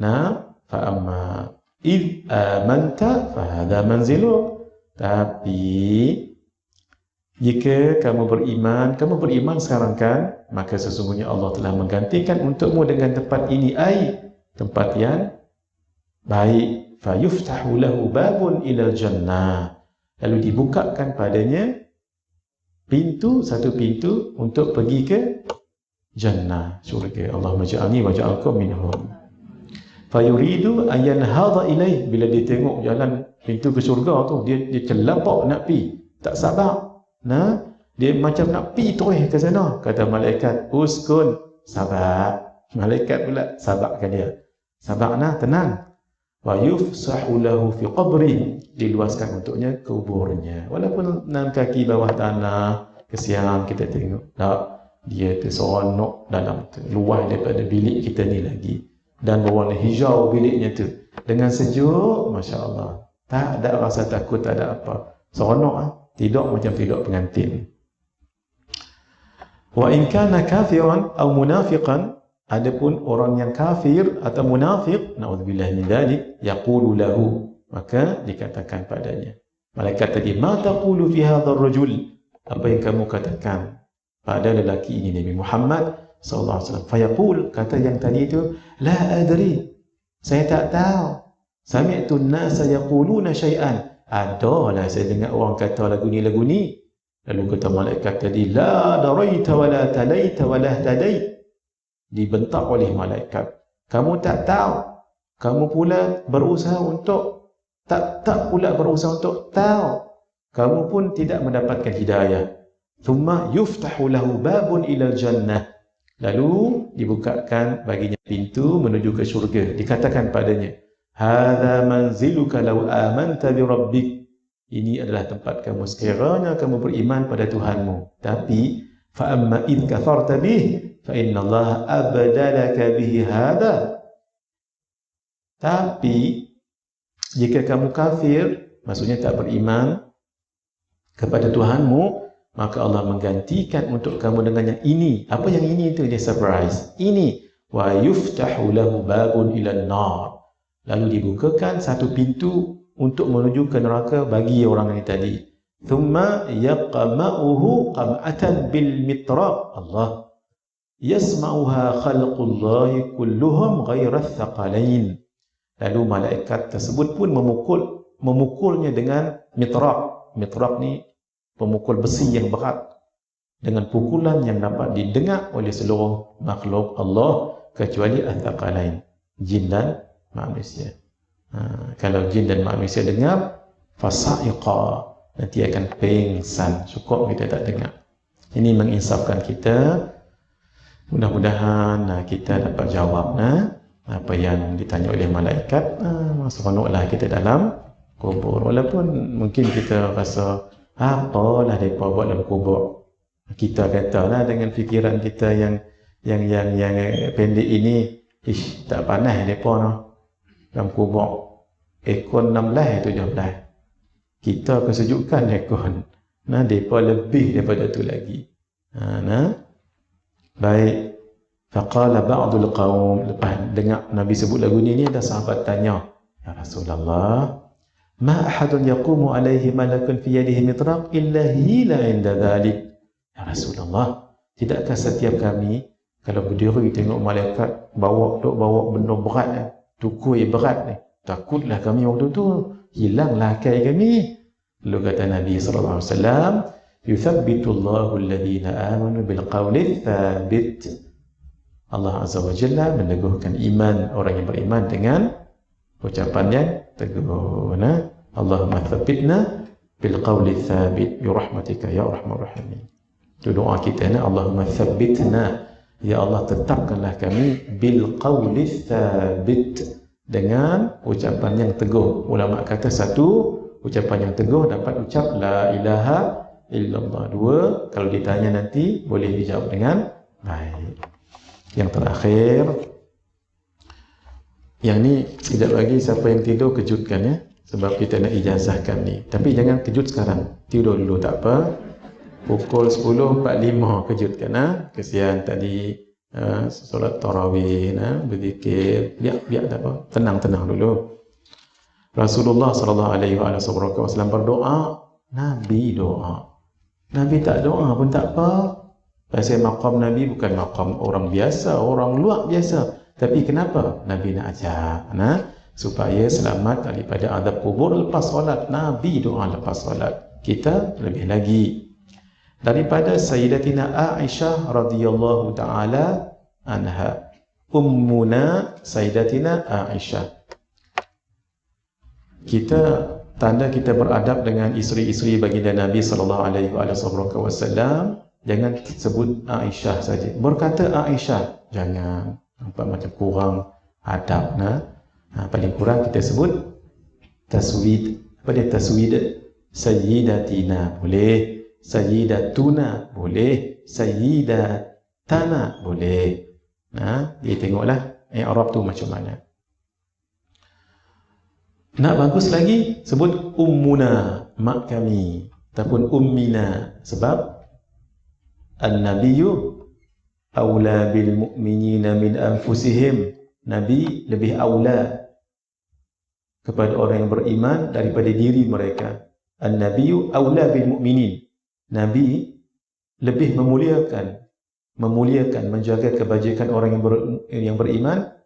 Nah, fa amma id amanta fa hadza manziluk. Tapi jika kamu beriman sekarang kan, maka sesungguhnya Allah telah menggantikan untukmu dengan tempat ini, tempat yang baik. Fa yuftahu lahu babun ila jannah. Lalu dibukakan padanya satu pintu untuk pergi ke jannah, syurga. Allahumma ja'alni wa ja'alkum minhum. Fa yuridu an yanhadha ilaih. Bila dia tengok jalan pintu ke syurga tu, dia terlapak nak pi, tak sabar. Nah, dia macam nak pi terus ke sana. Kata malaikat, uskun, sabar. Malaikat pula sabarkan dia. Sabar nah, tenang. Wa yufsahu lahu fi qabri. Diluaskan untuknya kuburnya. Walaupun 6 kaki bawah tanah, kesian kita tengok. Tak, dia terseronok dalam tu, luas daripada bilik kita ni lagi. Dan berwarna hijau biliknya tu. Dengan sejuk, Masya Allah. Tak ada rasa takut, tak ada apa. Seronok tidur macam tidur pengantin. Wa in kana kafiran aw munafiqan. Adapun orang yang kafir atau munafik, naudzubillah min dzalik, yaqulu lahu, maka dikatakan padanya. Malaikat tadi, ma taqulu fi hadzal rajul? Apa yang kamu katakan pada lelaki ini, Nabi Muhammad sallallahu alaihi wasallam? Fayaqul, kata yang tadi itu, la adri, saya tak tahu. Sami'tu an-nasa yaquluna syai'an. Adalah saya dengar orang kata lagu ni. Lalu kata malaikat tadi, la daraita wa la talaita wa la tadait. Dibentak oleh malaikat, kamu tak tahu, kamu pula berusaha untuk tak pula berusaha untuk tahu, kamu pun tidak mendapatkan hidayah. Thumma yuftahu lahu babun ila jannah. Lalu dibukakan baginya pintu menuju ke syurga. Dikatakan padanya, hadza manziluka law amanta bi rabbik. Ini adalah tempat kamu sekiranya kamu beriman pada Tuhanmu. Tapi fa amma id kafarta bih fa inna Allah abdalaka bihi hadza. Tapi Jika kamu kafir, maksudnya tak beriman kepada Tuhanmu, maka Allah menggantikan untuk kamu dengan yang ini. Apa yang ini itu? Dia surprise. Ini. Wa yuftahu lahu babun ilan nar. Lalu dibukakan satu pintu untuk menuju ke neraka bagi orang ini tadi. Thumma yaqma'uhu qam'atan bil mitraq. Allah. Yasma'uha khalqullahi kulluhum ghaira thaqalain. Lalu malaikat tersebut pun memukulnya dengan mitraq. Mitraq ni pemukul besi yang berat, dengan pukulan yang dapat didengar oleh seluruh makhluk Allah kecuali athaqalain, jin dan manusia. Kalau jin dan manusia dengar, fasa'iqa, nanti akan pingsan. Cukup kita tak dengar. Ini menginsafkan kita. Mudah-mudahan kita dapat jawab apa yang ditanya oleh malaikat. Seronoklah kita dalam kubur. Walaupun mungkin kita rasa apalah mereka buat dalam kubur. Kita katalah dengan fikiran kita yang pendek ini, tak panas mereka dalam kubur. Ekon 16, 17. Kita kesejukan ekon. Mereka lebih daripada itu lagi. Baik. Faqala ba'dul qaum. Lepas dengar Nabi sebut lagu ni, ada sahabat tanya, ya Rasulullah, ma ahadun yaqumu alaihi malakun fi yadihi mitraq illa hila inda dhalik. Ya Rasulullah, tidakkah setiap kami kalau berdiri tengok malaikat bawa benda berat, tukui berat ni, takutlah kami waktu tu hilanglah akal kami. Lalu kata Nabi sallallahu alaihi wasallam, yuthabbitu Allahu alladhina amanu bil qawli thabit. Allah azza wa jalla meneguhkan iman orang yang beriman dengan ucapan yang teguh. Allahumma thabbitna bil qawli thabit bi rahmatika ya arhamar rahimin. Itu doa kita. Allahumma thabbitna, ya Allah tetapkanlah kami bil qawli thabit, dengan ucapan yang teguh. Ulama kata satu, ucapan yang teguh dapat ucap la ilaha illallah. Dua, kalau ditanya nanti boleh dijawab dengan baik. Yang terakhir, yang ni tidak bagi siapa yang tidur kejutkan ya, sebab kita nak ijazahkan ni. Tapi jangan kejut sekarang, tidur dulu tak apa. Pukul 10.45 kejutkan kesian tadi solat tarawih berzikir, biar tak apa, tenang dulu. Rasulullah sallallahu alaihi wasallam berdoa, Nabi doa. Nabi tak doa pun tak apa. Pasal maqam Nabi bukan maqam orang biasa, orang luar biasa. Tapi kenapa? Nabi nak ajak supaya selamat daripada azab kubur lepas solat. Nabi doa lepas solat. Kita lebih lagi. Daripada Sayyidatina Aisyah radhiyallahu taala anha, ummuna Sayyidatina Aisyah. Tanda kita beradab dengan isteri-isteri baginda Nabi sallallahu alaihi wasallam, jangan sebut Aisyah saja. Berkata Aisyah, jangan. Nampak macam kurang adab. Paling kurang kita sebut taswid. Apa dia taswid? Sayyidatina boleh, Sayyidatuna boleh, Sayyidatana boleh. Dia tengoklah Arab tu macam mana. Nak bagus lagi sebut ummuna, mak kami, ataupun ummina, sebab an-nabiyyu aula bil mu'minina min anfusihim. Nabi lebih aula kepada orang yang beriman daripada diri mereka. An-nabiyyu aula bil mu'minin. Nabi lebih memuliakan, menjaga kebajikan orang yang beriman.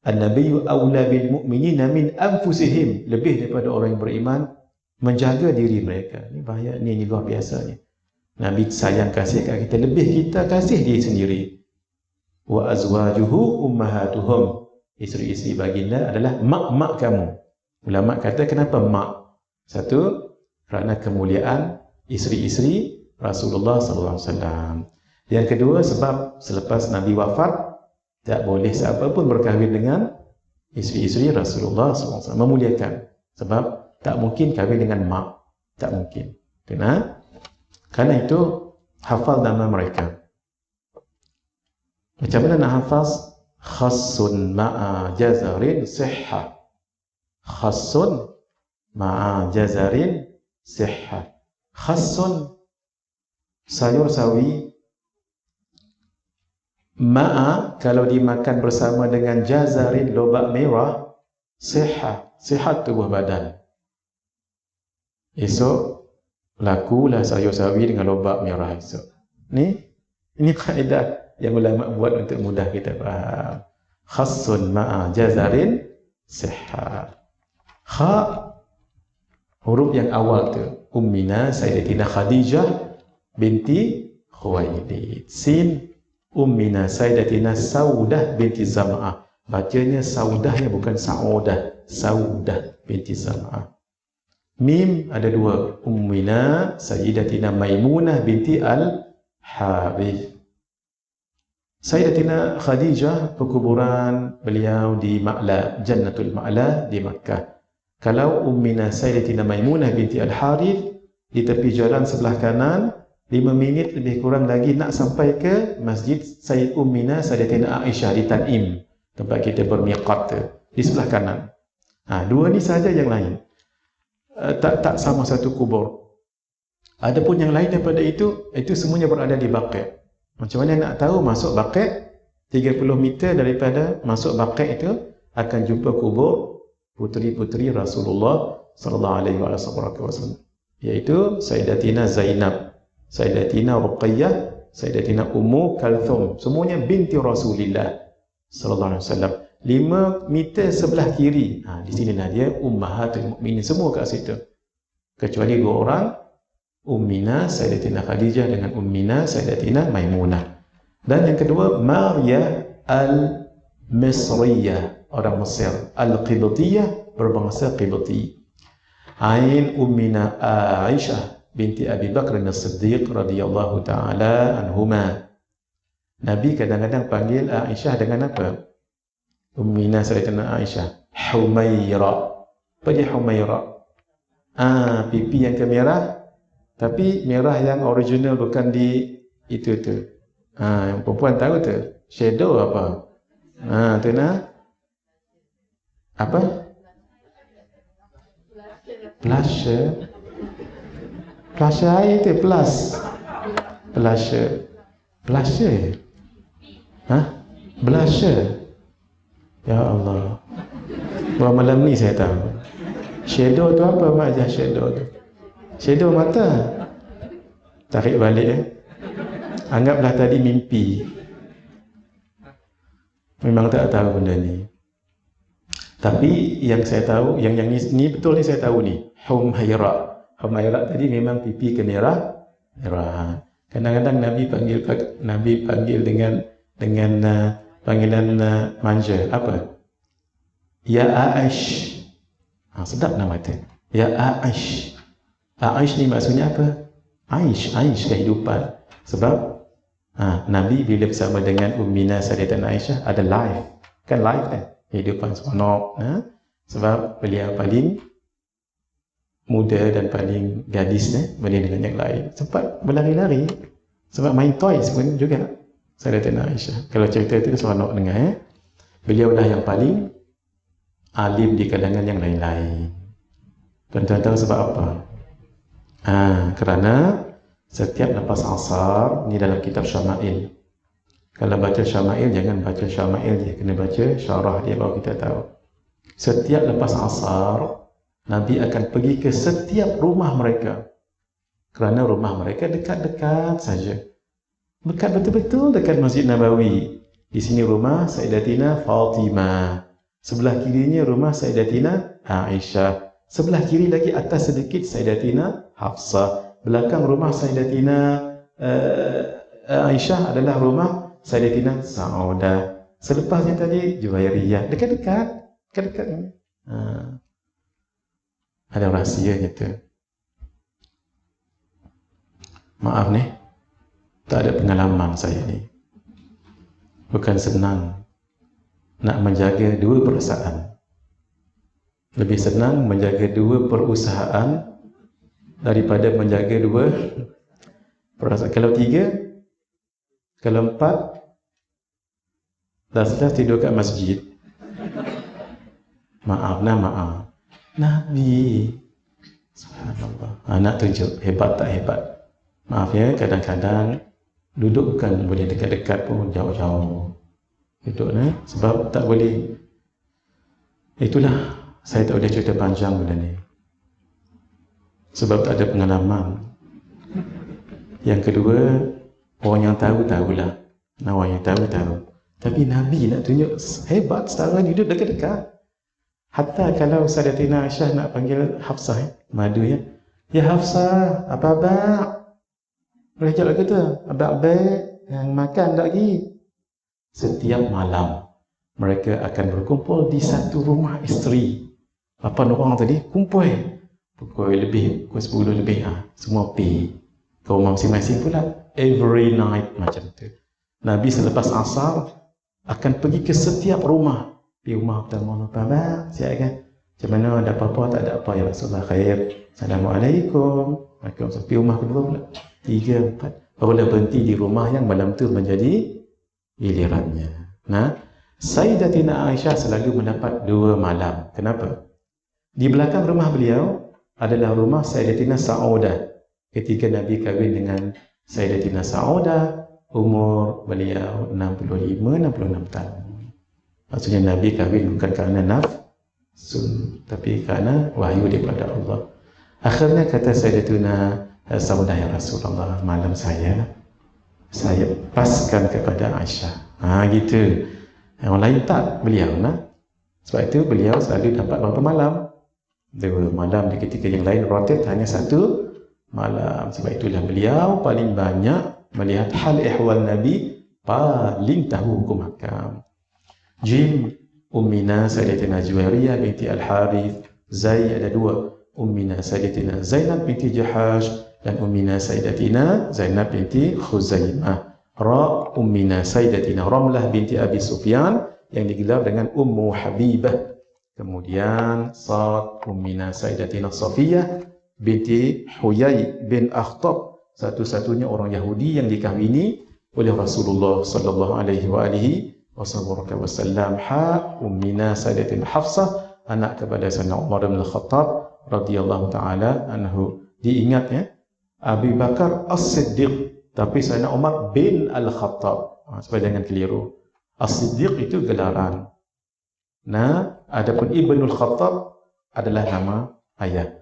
An-nabiyyu aula bil mu'minina min anfusihim, lebih daripada orang yang beriman menjaga diri mereka. Ini bahaya, ini luar biasa ni. Nabi sayang kasih kat kita, lebih kita kasih diri sendiri. Wa azwajuhu ummahatuhum, isteri-isteri baginda adalah mak-mak kamu. Ulama kata kenapa mak? Satu, kerana kemuliaan isteri-isteri Rasulullah sallallahu alaihi wasallam. Yang kedua, sebab selepas Nabi wafat tak boleh siapa pun berkahwin dengan isteri-isteri Rasulullah sallallahu alaihi wasallam, memuliakan. Sebab tak mungkin kahwin dengan mak, tak mungkin. Karena itu hafal nama mereka. Macam mana nak hafaz? Khassun ma'a jazarin sihha. Khassun ma'a jazarin sihha. Khassun sayur sawi, ma'a kalau dimakan bersama dengan jazarin lobak merah, sihha, sihat tubuh badan. Esok lakulah sayur sawi dengan lobak merah esok. Ini kaedah yang ulama buat untuk mudah kita faham. Khassun ma'a jazarin sihha. Kha, huruf yang awal tu Ummina Sayyidatina Khadijah binti Khuwailid. Sin, Ummina Sayyidatina Saudah binti Zam'ah. Bacanya Saudah, bukan Saudah. Saudah binti Zam'ah. Mim ada dua, Ummina Sayyidatina Maimunah binti Al-Harith. Sayyidatina Khadijah, perkuburan beliau di Ma'la, Jannatul Ma'la di Makkah. Kalau Ummina Sayyidatina Maimunah binti Al-Harith, di tepi jalan sebelah kanan, 5 minit lebih kurang lagi nak sampai ke Masjid Sayyid Ummina Sayyidatina Aisyah di Tanim, tempat kita bermiqat tu, di sebelah kanan. Dua ni sahaja, yang lain tak sama satu kubur. Adapun yang lain daripada itu semuanya berada di Baqi'. Macam mana nak tahu? Masuk Baqi', 30 meter daripada masuk Baqi' itu akan jumpa kubur puteri-puteri Rasulullah sallallahu alaihi wasallam, iaitu Sayyidatina Zainab, Sayyidatina Ruqayyah, Sayyidatina Ummu Kalthum, semuanya binti Rasulullah sallallahu alaihi wasallam. 5 meter sebelah kiri. Di sinilah dia Ummahatul Mukminin, semua kat situ. Kecuali 2 orang, Ummina Sayyidatina Khadijah dengan Ummina Sayyidatina Maimunah. Dan yang kedua, Maria Al-Misriyah, orang Mesir. Al-Qibtiyah, berbangsa Qibti. Ain Ummina Aisyah binti Abi Bakr As-Siddiq radhiyallahu ta'ala anhuma. Nabi kadang-kadang panggil Aisyah dengan apa? Ummina Sayyidatina Aisyah Humaira. Apa dia Humaira? Pipi yang kemerah, tapi merah yang original, bukan di itu tu. Yang perempuan tahu tu. Shadow apa? Tu nak apa? Blusher. Blusher air tu, plus. Blusher. Blusher. Blusher. Ya Allah. Baru malam ni saya tahu. Shadow tu apa makna shadow tu? Shadow mata. Tarik balik Anggaplah tadi mimpi. Memang tak tahu benda ni. Tapi yang saya tahu, yang ni betul ni saya tahu ni. Humaira. Humaira tadi memang pipi kemerah. Kadang-kadang Nabi panggil dengan panggilan manja. Apa? Ya Aish. Sedap nama tu. Ya Aish. Aish ni maksudnya apa? Aish kehidupan. Sebab Nabi bila bersama dengan Ummina Sayyidatina Aisyah ada life. Kan life kan? Kehidupan seronok. Sebab beliau paling muda dan paling gadis berbanding dengan yang lain. Sempat berlari-lari. Sebab main toys pun juga Sayyidatina Aisyah. Kalau cerita itu seronok dengar. Beliau dah yang paling alim di kalangan yang lain-lain. Tuan-tuan tahu sebab apa? Kerana setiap lepas asar, ni dalam kitab Syama'il. Kalau baca Syama'il, jangan baca Syama'il je, kena baca syarah dia baru kita tahu. Setiap lepas asar, Nabi akan pergi ke setiap rumah mereka. Kerana rumah mereka dekat-dekat saja. Dekat betul-betul dekat Masjid Nabawi. Di sini rumah Sayyidatina Fatimah. Sebelah kirinya rumah Sayyidatina Aisyah. Sebelah kiri lagi atas sedikit Sayyidatina Hafsah. Belakang rumah Sayyidatina Aisyah adalah rumah Sayyidatina Saudah. Selepasnya tadi Juwairiyah. Dekat-dekat. Ada rahsianya tu. Maaf ni, tak ada pengalaman saya ni. Bukan senang nak menjaga dua perasaan. Lebih senang menjaga dua perusahaan daripada menjaga dua perasaan. Kalau 3, kalau 4, dah tidur kat masjid. Maaf. Nabi. Subhanallah. Nak tunjuk hebat tak hebat. Maaf ya, kadang-kadang duduk bukan boleh dekat-dekat pun, jauh-jauh duduk sebab tak boleh. Itulah saya tak boleh cerita panjang benda ni sebab tak ada pengalaman. Yang kedua, orang yang tahu-tahulah. Orang yang tahu-tahu. Tapi Nabi nak tunjuk hebat setara duduk dekat-dekat. Hatta kalau Sayyidatina Aisyah nak panggil Hafsah, madu ya. Ya Hafsah, apa-apa? Boleh jawab ke tu? Abang-abang yang makan tak lagi? Setiap malam mereka akan berkumpul di satu rumah isteri. 8 orang tadi kumpul pukul 10 lebih semua pergi ke rumah masing-masing pula. Every night macam tu. Nabi selepas asar akan pergi ke setiap rumah. Pergi rumah pertama, apa-apa? Siap kan? Macam mana, ada apa-apa? Tak ada apa ya Rasulullah, khair. Assalamualaikum. Waalaikumsalam. Pergi rumah kedua pula. 3, 4. Barulah berhenti di rumah yang malam tu menjadi gilirannya. Sayyidatina Aisyah selalu mendapat 2 malam. Kenapa? Di belakang rumah beliau adalah rumah Sayyidatina Saudah. Ketika Nabi kahwin dengan Sayyidatina Saudah, umur beliau 65-66 tahun. Maksudnya Nabi kahwin bukan kerana nafsu, tapi kerana wahyu daripada Allah. Akhirnya kata Sayyidatina Saudah, ya Rasulullah, malam saya paskan kepada Aisyah. Gitu. Yang lain tak, beliau sebab itu beliau selalu dapat berapa malam? 2 malam. Di ketika yang lain rotate hanya 1 malam. Sebab itulah beliau paling banyak melihat hal ihwal Nabi, paling tahu hukum hakam. Jim, Ummina Sayyidatina Juwairiyah binti Al-Harith. Zai ada 2, Ummina Sayyidatina Zainab binti Jahash dan Ummina Sayyidatina Zainab binti Khuzaimah. Ra, Ummina Sayyidatina Ramlah binti Abi Sufyan yang digelar dengan Ummu Habibah. Kemudian Sad, Ummina Sayyidatina Safiyah binti Huyai bin Akhtab, satu-satunya orang Yahudi yang dikahwini oleh Rasulullah sallallahu alaihi wasallam. Ummina Sayyidatina Hafsah, anak kepada Sayyidina Umar bin Khattab radhiyallahu taala anhu. Diingat ya, Abu Bakar As-Siddiq, tapi Sayyidina Umar bin Al-Khattab. Supaya jangan keliru. As-Siddiq itu gelaran. Adapun Ibnul Khattab adalah nama ayah.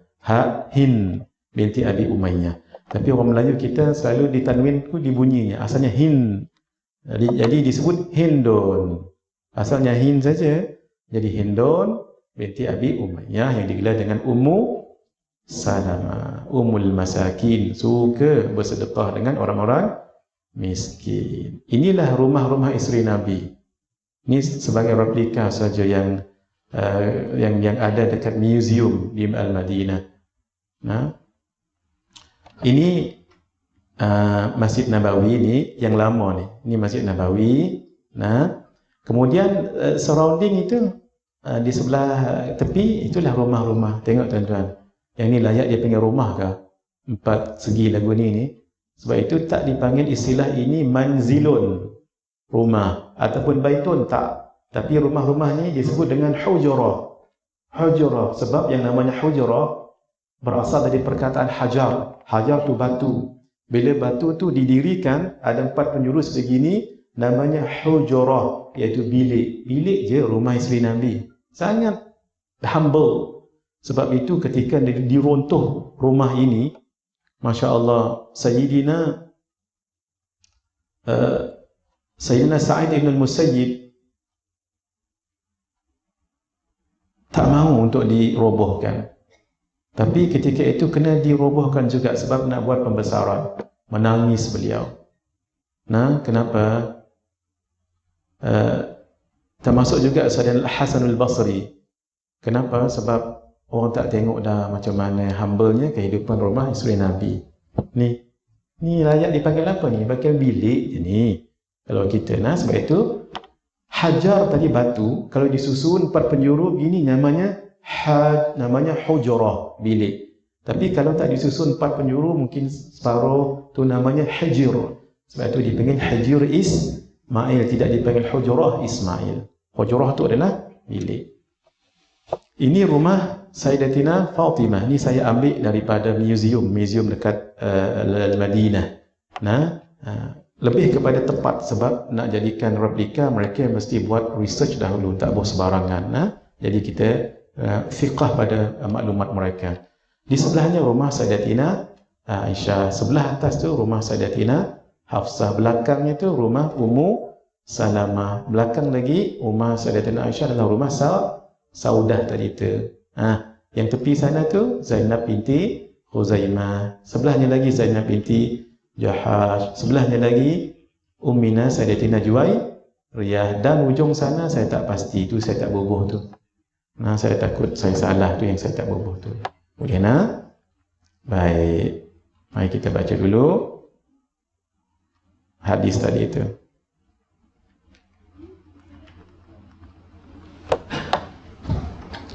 Hind binti Abi Umayyah. Tapi orang Melayu kita selalu ditanwin tu dibunyinya. Asalnya Hind. Jadi disebut Hindun. Asalnya Hind saja. Jadi Hindun binti Abi Umayyah yang digelar dengan Ummu Salamah, Ummul Masakin, suka bersedekah dengan orang-orang miskin. Inilah rumah-rumah isteri Nabi. Ini sebagai replika saja yang ada dekat museum di Al-Madinah. Ini Masjid Nabawi ni yang lama ni. Ini Masjid Nabawi. Kemudian surrounding itu di sebelah tepi itulah rumah-rumah. Tengok tuan-tuan. Yang ni layak dia panggil rumah ke? 4 segi lagu ni. Sebab itu tak dipanggil istilah ini manzilun, rumah, ataupun baitun, tak. Tapi rumah-rumah ni disebut dengan hujurah. Hujurah, sebab yang namanya hujurah berasal dari perkataan hajar. Hajar tu batu. Bila batu tu didirikan, ada 4 penjurus begini, namanya hujurah, iaitu bilik. Bilik je rumah isteri Nabi. Sangat humble. Sebab itu ketika diruntuh rumah ini, Masya Allah, Sayyidina Sa'id ibn al-Musayyib tak mahu untuk dirobohkan. Tapi ketika itu kena dirobohkan juga sebab nak buat pembesaran. Menangis beliau. Kenapa? Termasuk juga Sayyidina Hasan al-Basri. Kenapa? Sebab orang tak tengok dah macam mana humble-nya kehidupan rumah isteri Nabi. Ni layak dipanggil apa ni? Bagian bilik je ni. Kalau kita sebab itu hajar tadi batu, kalau disusun 4 penjuru gini namanya hujurah, bilik. Tapi kalau tak disusun 4 penjuru, mungkin separuh tu namanya hijr. Sebab itu dipanggil hijr Ismail, tidak dipanggil hujurah Ismail. Hujurah tu adalah bilik. Ini rumah Sayyidatina Fatimah. Ni saya ambil daripada museum dekat Madinah. Lebih kepada tepat sebab nak jadikan replika mereka mesti buat research dahulu, tak boleh sebarangan. Jadi kita fiqah pada maklumat mereka. Di sebelahnya rumah Sayyidatina Aisyah, sebelah atas tu rumah Sayyidatina Hafsah, belakangnya tu rumah Ummu Salamah, belakang lagi rumah Sayyidatina Aisyah adalah rumah Saudah tadi tu. Yang tepi sana tu Zainab binti Khuzaimah, sebelahnya lagi Zainab binti Jahash, sebelahnya lagi Ummina Sayyidatina Juwairiyah, dan ujung sana saya tak pasti, tu saya tak bubuh tu. Saya takut saya salah, tu yang saya tak bubuh tu. Boleh nak? Baik. Mari kita baca dulu hadis tadi itu.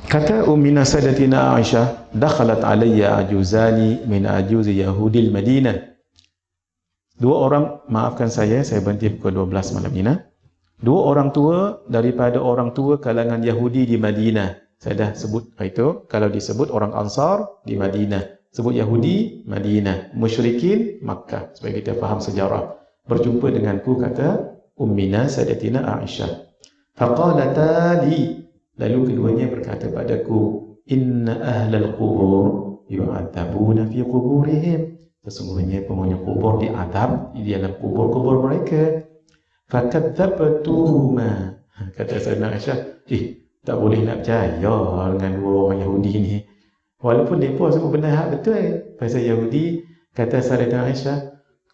Kata Ummina Sayyidatina Aisyah, dakhalat alayya ajuzani min ajuzi Yahudil Madinah. Dua orang, maafkan saya berhenti pukul 12 malam ini. Dua orang tua daripada orang tua kalangan Yahudi di Madinah. Saya dah sebut itu, kalau disebut orang Ansar di Madinah, sebut Yahudi Madinah, musyrikin Makkah, supaya kita faham sejarah. Berjumpa denganku, kata Ummina Sayyidatina Aisyah. Faqalata li, lalu keduanya berkata padaku, inna ahlal qubur yu'adzabuna fi quburihim. Sesungguhnya penghuni kubur diadab di dalam kubur-kubur mereka. Fakadzabtuhuma, kata Sayyidatina Aisyah, tak boleh nak percaya dengan dua orang Yahudi ni. Walaupun mereka sebut benda hak betul pasal Yahudi, kata Sayyidatina Aisyah,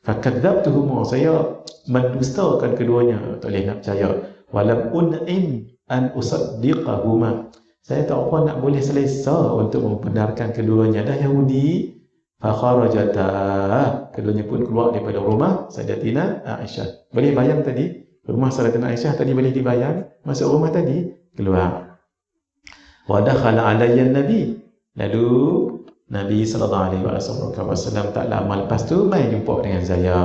fakadzabtuhuma, saya mendustakan keduanya, tak boleh nak percaya. Walam un'im an usaddiqahuma, saya tak apa nak boleh selesa untuk membenarkan keduanya. Dah Yahudi, fakharajata, keduanya pun keluar daripada rumah Sayyidatina Aisyah. Boleh bayang tadi, rumah Sayyidatina Aisyah tadi boleh dibayang, masuk rumah tadi, keluar. Wa dakhala alayya Nabi, lalu Nabi SAW tak lama lepas tu main jumpa dengan saya.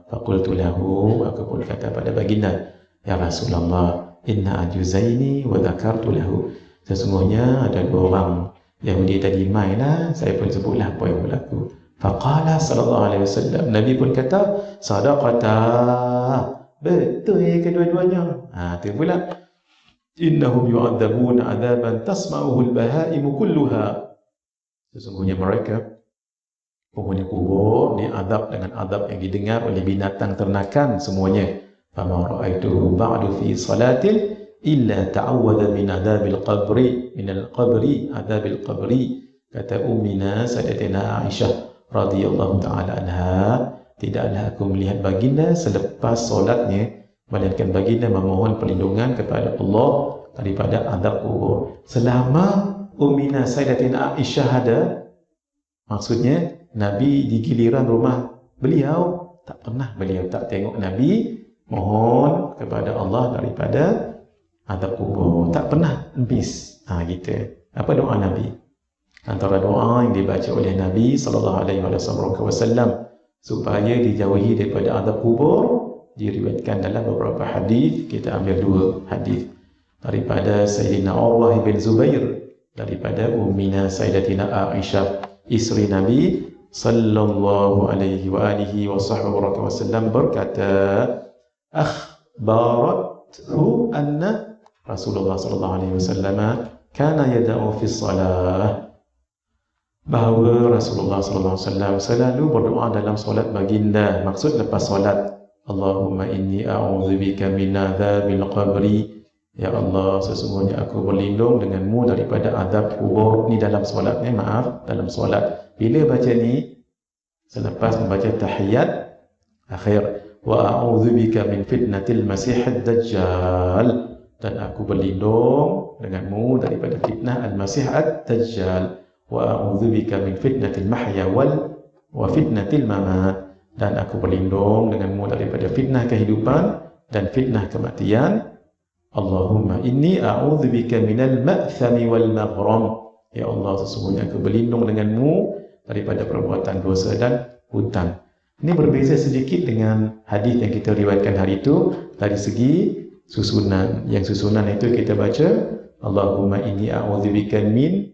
Faqultu lahu, aku pun kata pada baginda, ya Rasulullah, inna ajuzaini wa dzakartu lahu, sesungguhnya ada dua orang Yahudi tadi main lah, saya pun sebutlah apa yang berlaku. Faqala sallallahu alaihi wasallam, Nabi pun kata, sadaqata, betul kedua-duanya. Tu pula, innahum yu'adzabuna 'adzaban tasma'uhu al-baha'im kulluha, sesungguhnya mereka penghuni kubur diazab dengan azab yang didengar oleh binatang ternakan semuanya. Fama ra'aituhu ba'du fi salatin illa ta'awwadha min adzabil qabri, min al-qabri, adzabil qabri. Kata Ummina Sayyidatina Aisyah radhiyallahu ta'ala anha, tidaklah aku melihat baginda selepas solatnya melainkan baginda memohon perlindungan kepada Allah daripada azab kubur. Selama Ummina Sayyidatina Aisyah ada, maksudnya Nabi di giliran rumah beliau, tak pernah beliau tak tengok Nabi mohon kepada Allah daripada azab kubur, tak pernah habis. Gitu. Apa doa Nabi? Antara doa yang dibaca oleh Nabi SAW supaya dijauhi daripada azab kubur, diriwayatkan dalam beberapa hadis. Kita ambil dua hadis daripada Sayyidina Urwah bin Zubair, daripada Ummina Sayyidatina Aisyah, isteri Nabi sallallahu alaihi wa alihi wa sahbihi wasallam, berkata, akhbarathu anna Rasulullah sallallahu alaihi wasallam kana yad'u fi shalah, bahawa Rasulullah sallallahu alaihi wasallam selalu berdoa dalam solat baginda. Maksud lepas solat, Allahumma inni a'udzubika min adzabil qabri, ya Allah, sesungguhnya aku berlindung denganmu daripada azab kubur. Ni dalam solat ni, maaf, dalam solat. Bila baca ni? Selepas membaca tahiyat akhir. Wa a'udzubika min fitnatil masihid dajjal, dan aku berlindung denganmu daripada fitnah al-masih ad-dajjal. Wa a'udzubika min fitnatil mahya wa fitnatil mamat, dan aku berlindung denganmu daripada fitnah kehidupan dan fitnah kematian. Allahumma inni a'udzubika minal ma'thami wal maghram, ya Allah, sesungguhnya aku berlindung denganmu daripada perbuatan dosa dan hutang. Ini berbeza sedikit dengan hadis yang kita riwayatkan hari itu dari segi susunan. Yang susunan itu kita baca Allahumma inni a'udzubika min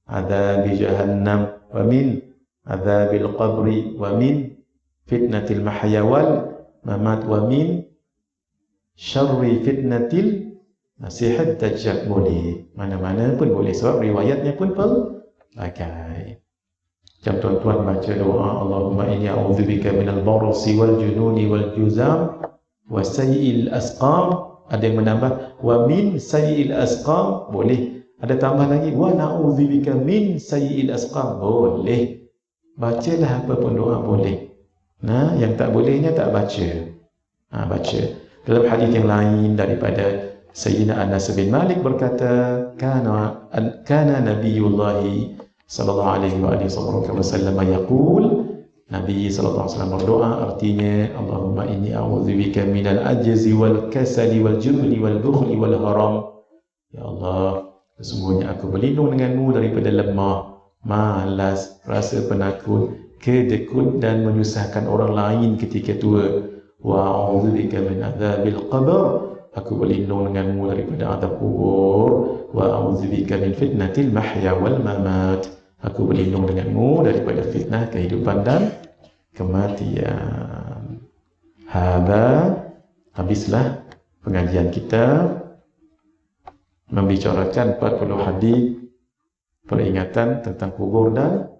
adzabi jahannam, wa min adzabil qabri, wa min fitnatil mahya wal mamat, wa min syarri fitnatil masihid dajjal. Boleh, mana-mana pun boleh sebab riwayatnya pun pelbagai. Macam tuan-tuan baca doa, Allahumma inni a'udzubika minal barasi wal jununi wal juzam wa sayyi'il asqam. Ada yang menambah wa min sayyi'il asqam, boleh. Ada tambah lagi wa na'udzubika min sayyi'il asqam, boleh. Bacalah apa pun doa boleh. Nah, yang tak bolehnya tak baca. Baca. Dalam hadis yang lain daripada Sayyidina Anas bin Malik berkata, kana Nabiyullah sallallahu alaihi wasallam yaqul, Nabi sallallahu alaihi wasallam berdoa, artinya Allahumma inni a'udzubika minal ajzi wal kasali wal jubni wal bukhli wal haram. Ya Allah, sesungguhnya aku berlindung denganmu daripada lemah, malas, rasa penakut, kedekut dan menyusahkan orang lain ketika tua. Wa a'udzubika min adzabil qabr, aku berlindung denganmu daripada azab kubur. Wa a'udzubika min fitnatil mahya wal mamat, aku berlindung denganmu daripada fitnah kehidupan dan kematian. Habislah pengajian kita membicarakan 40 hadis peringatan tentang kubur dan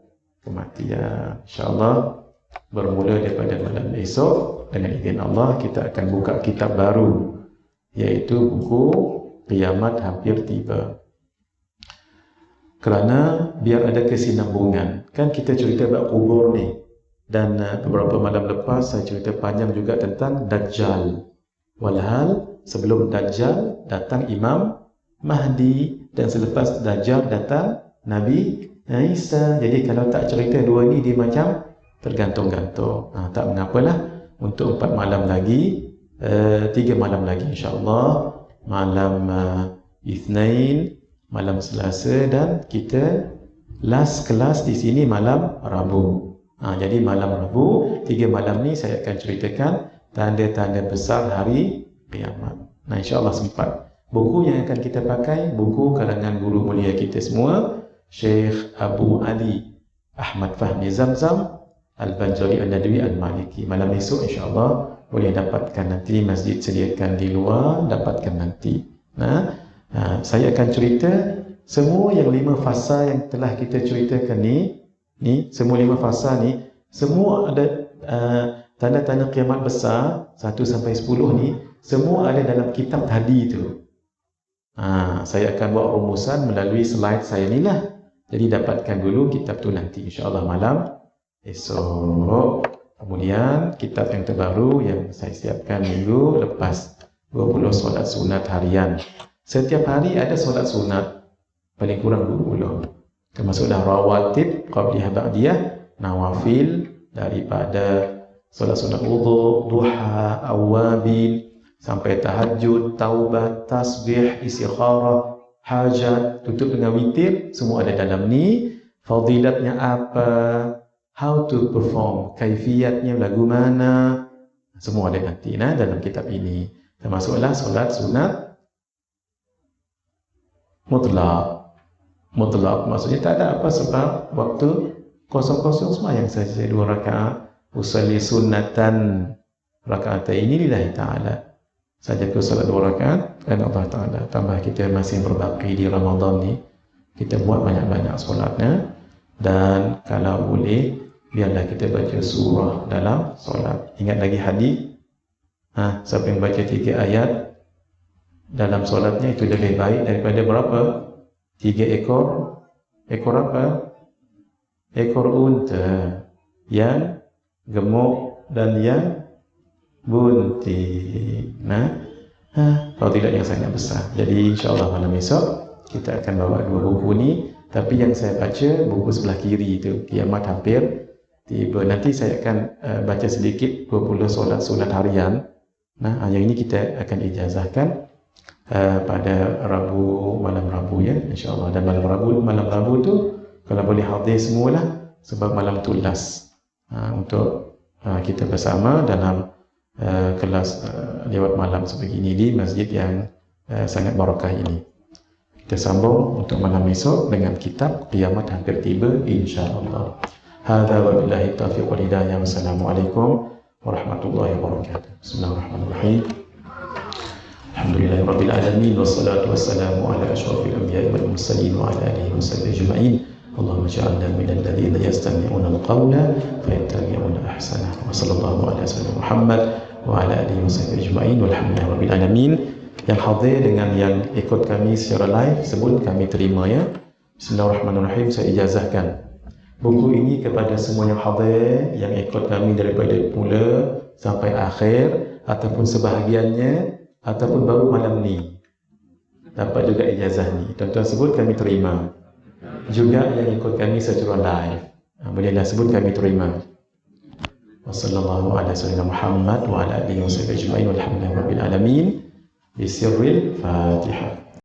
kematian. InsyaAllah bermula daripada malam esok, dengan izin Allah kita akan buka kitab baru, iaitu buku Kiamat Hampir Tiba. Kerana biar ada kesinambungan, kan kita cerita bab kubur ni, dan beberapa malam lepas saya cerita panjang juga tentang Dajjal. Walhal sebelum Dajjal datang Imam Mahdi, dan selepas Dajjal datang Nabi Isa. Jadi kalau tak cerita dua ni dia macam tergantung-gantung. Tak mengapalah, untuk 4 malam lagi, 3 malam lagi insyaAllah, malam Ithnain, malam Selasa, dan kita last kelas di sini malam Rabu. Jadi malam Rabu, 3 malam ni saya akan ceritakan tanda-tanda besar hari kiamat. InsyaAllah sempat. Buku yang akan kita pakai, buku karangan guru mulia kita semua, Syekh Abu Ali Ahmad Fahmi Zamzam Al-Banjari Al-Nadwi Al-Maliki. Malam esok insyaAllah boleh dapatkan nanti, masjid sediakan di luar, dapatkan nanti. Saya akan cerita semua yang 5 fasa yang telah kita ceritakan ni semua 5 fasa ni, semua ada tanda-tanda kiamat besar 1 sampai 10 ni, semua ada dalam kitab tadi tu. Saya akan buat rumusan melalui slide saya ni lah. Jadi dapatkan dulu kitab tu nanti insyaAllah malam esok. Kemudian kitab yang terbaru yang saya siapkan minggu lepas, 20 solat sunat harian. Setiap hari ada solat sunat, paling kurang 20. Termasuklah rawatib, qabliyah, ba'diyah, nawafil daripada solat sunat wudu, duha, awabin, sampai tahajud, taubat, tasbih, istikharah, hajat, tutup dengan witir, semua ada dalam ni. Fadilatnya apa, how to perform, kaifiyatnya lagu mana, semua ada nanti dalam kitab ini. Termasuklah solat sunat mutlak, maksudnya tak ada apa sebab waktu kosong-kosong sembahyang saja 2 rakaat, usalli sunnatan raka'ataini lillahi ta'ala, saja ke salat 2 rakaat dan Allah Ta'ala. Tambah kita masih berbaki di Ramadan ni, kita buat banyak-banyak solatnya, dan kalau boleh biarlah kita baca surah dalam solat. Ingat lagi hadis, siapa yang baca 3 ayat dalam solatnya itu lebih baik daripada berapa? 3 ekor apa? Ekor unta yang gemuk dan yang bunting. Fadilat yang sangat besar. Jadi insyaAllah malam esok kita akan bawa 2 buku ni. Tapi yang saya baca buku sebelah kiri itu, Kiamat Hampir Tiba. Nanti saya akan baca sedikit 20 solat sunat harian. Yang ini kita akan ijazahkan pada malam Rabu ya, insyaAllah. Dan malam Rabu tu kalau boleh hadir semualah, sebab malam tu last untuk kita bersama dalam kelas lewat malam sebegini di masjid yang sangat barakah ini. Kita sambung untuk malam esok dengan kitab Kiamat Hampir Tiba, insya-Allah. Hadza wa billahi taufiq wal hidayah. Wassalamualaikum warahmatullahi wabarakatuh. Bismillahirrahmanirrahim. Alhamdulillahirabbil alamin wassalatu wassalamu ala asyrafil anbiya'i wal mursalin wa ala alihi wasahbihi ajma'in. Allahumma ij'alna minal ladzina yastami'una al-qawla fayattabi'una ahsanah. Wa sallallahu ala sayyidina Muhammad wa ala alihi wasahbihi ajma'in. Walhamdulillahirabbil alamin. Yang hadir dengan yang ikut kami secara live, sebut kami terima ya. Bismillahirrahmanirrahim. Saya ijazahkan buku ini kepada semua yang hadir, yang ikut kami daripada mula sampai akhir, ataupun sebahagiannya, ataupun baru malam ni dapat juga ijazah ni. Tuan-tuan sebut kami terima. Juga yang ikut kami secara live, bolehlah sebut kami terima. Wassallallahu ala sayyidina Muhammad wa ala alihi wa sahbihi ajma'in. Walhamdulillahi rabbil alamin. Bisirril Fatihah.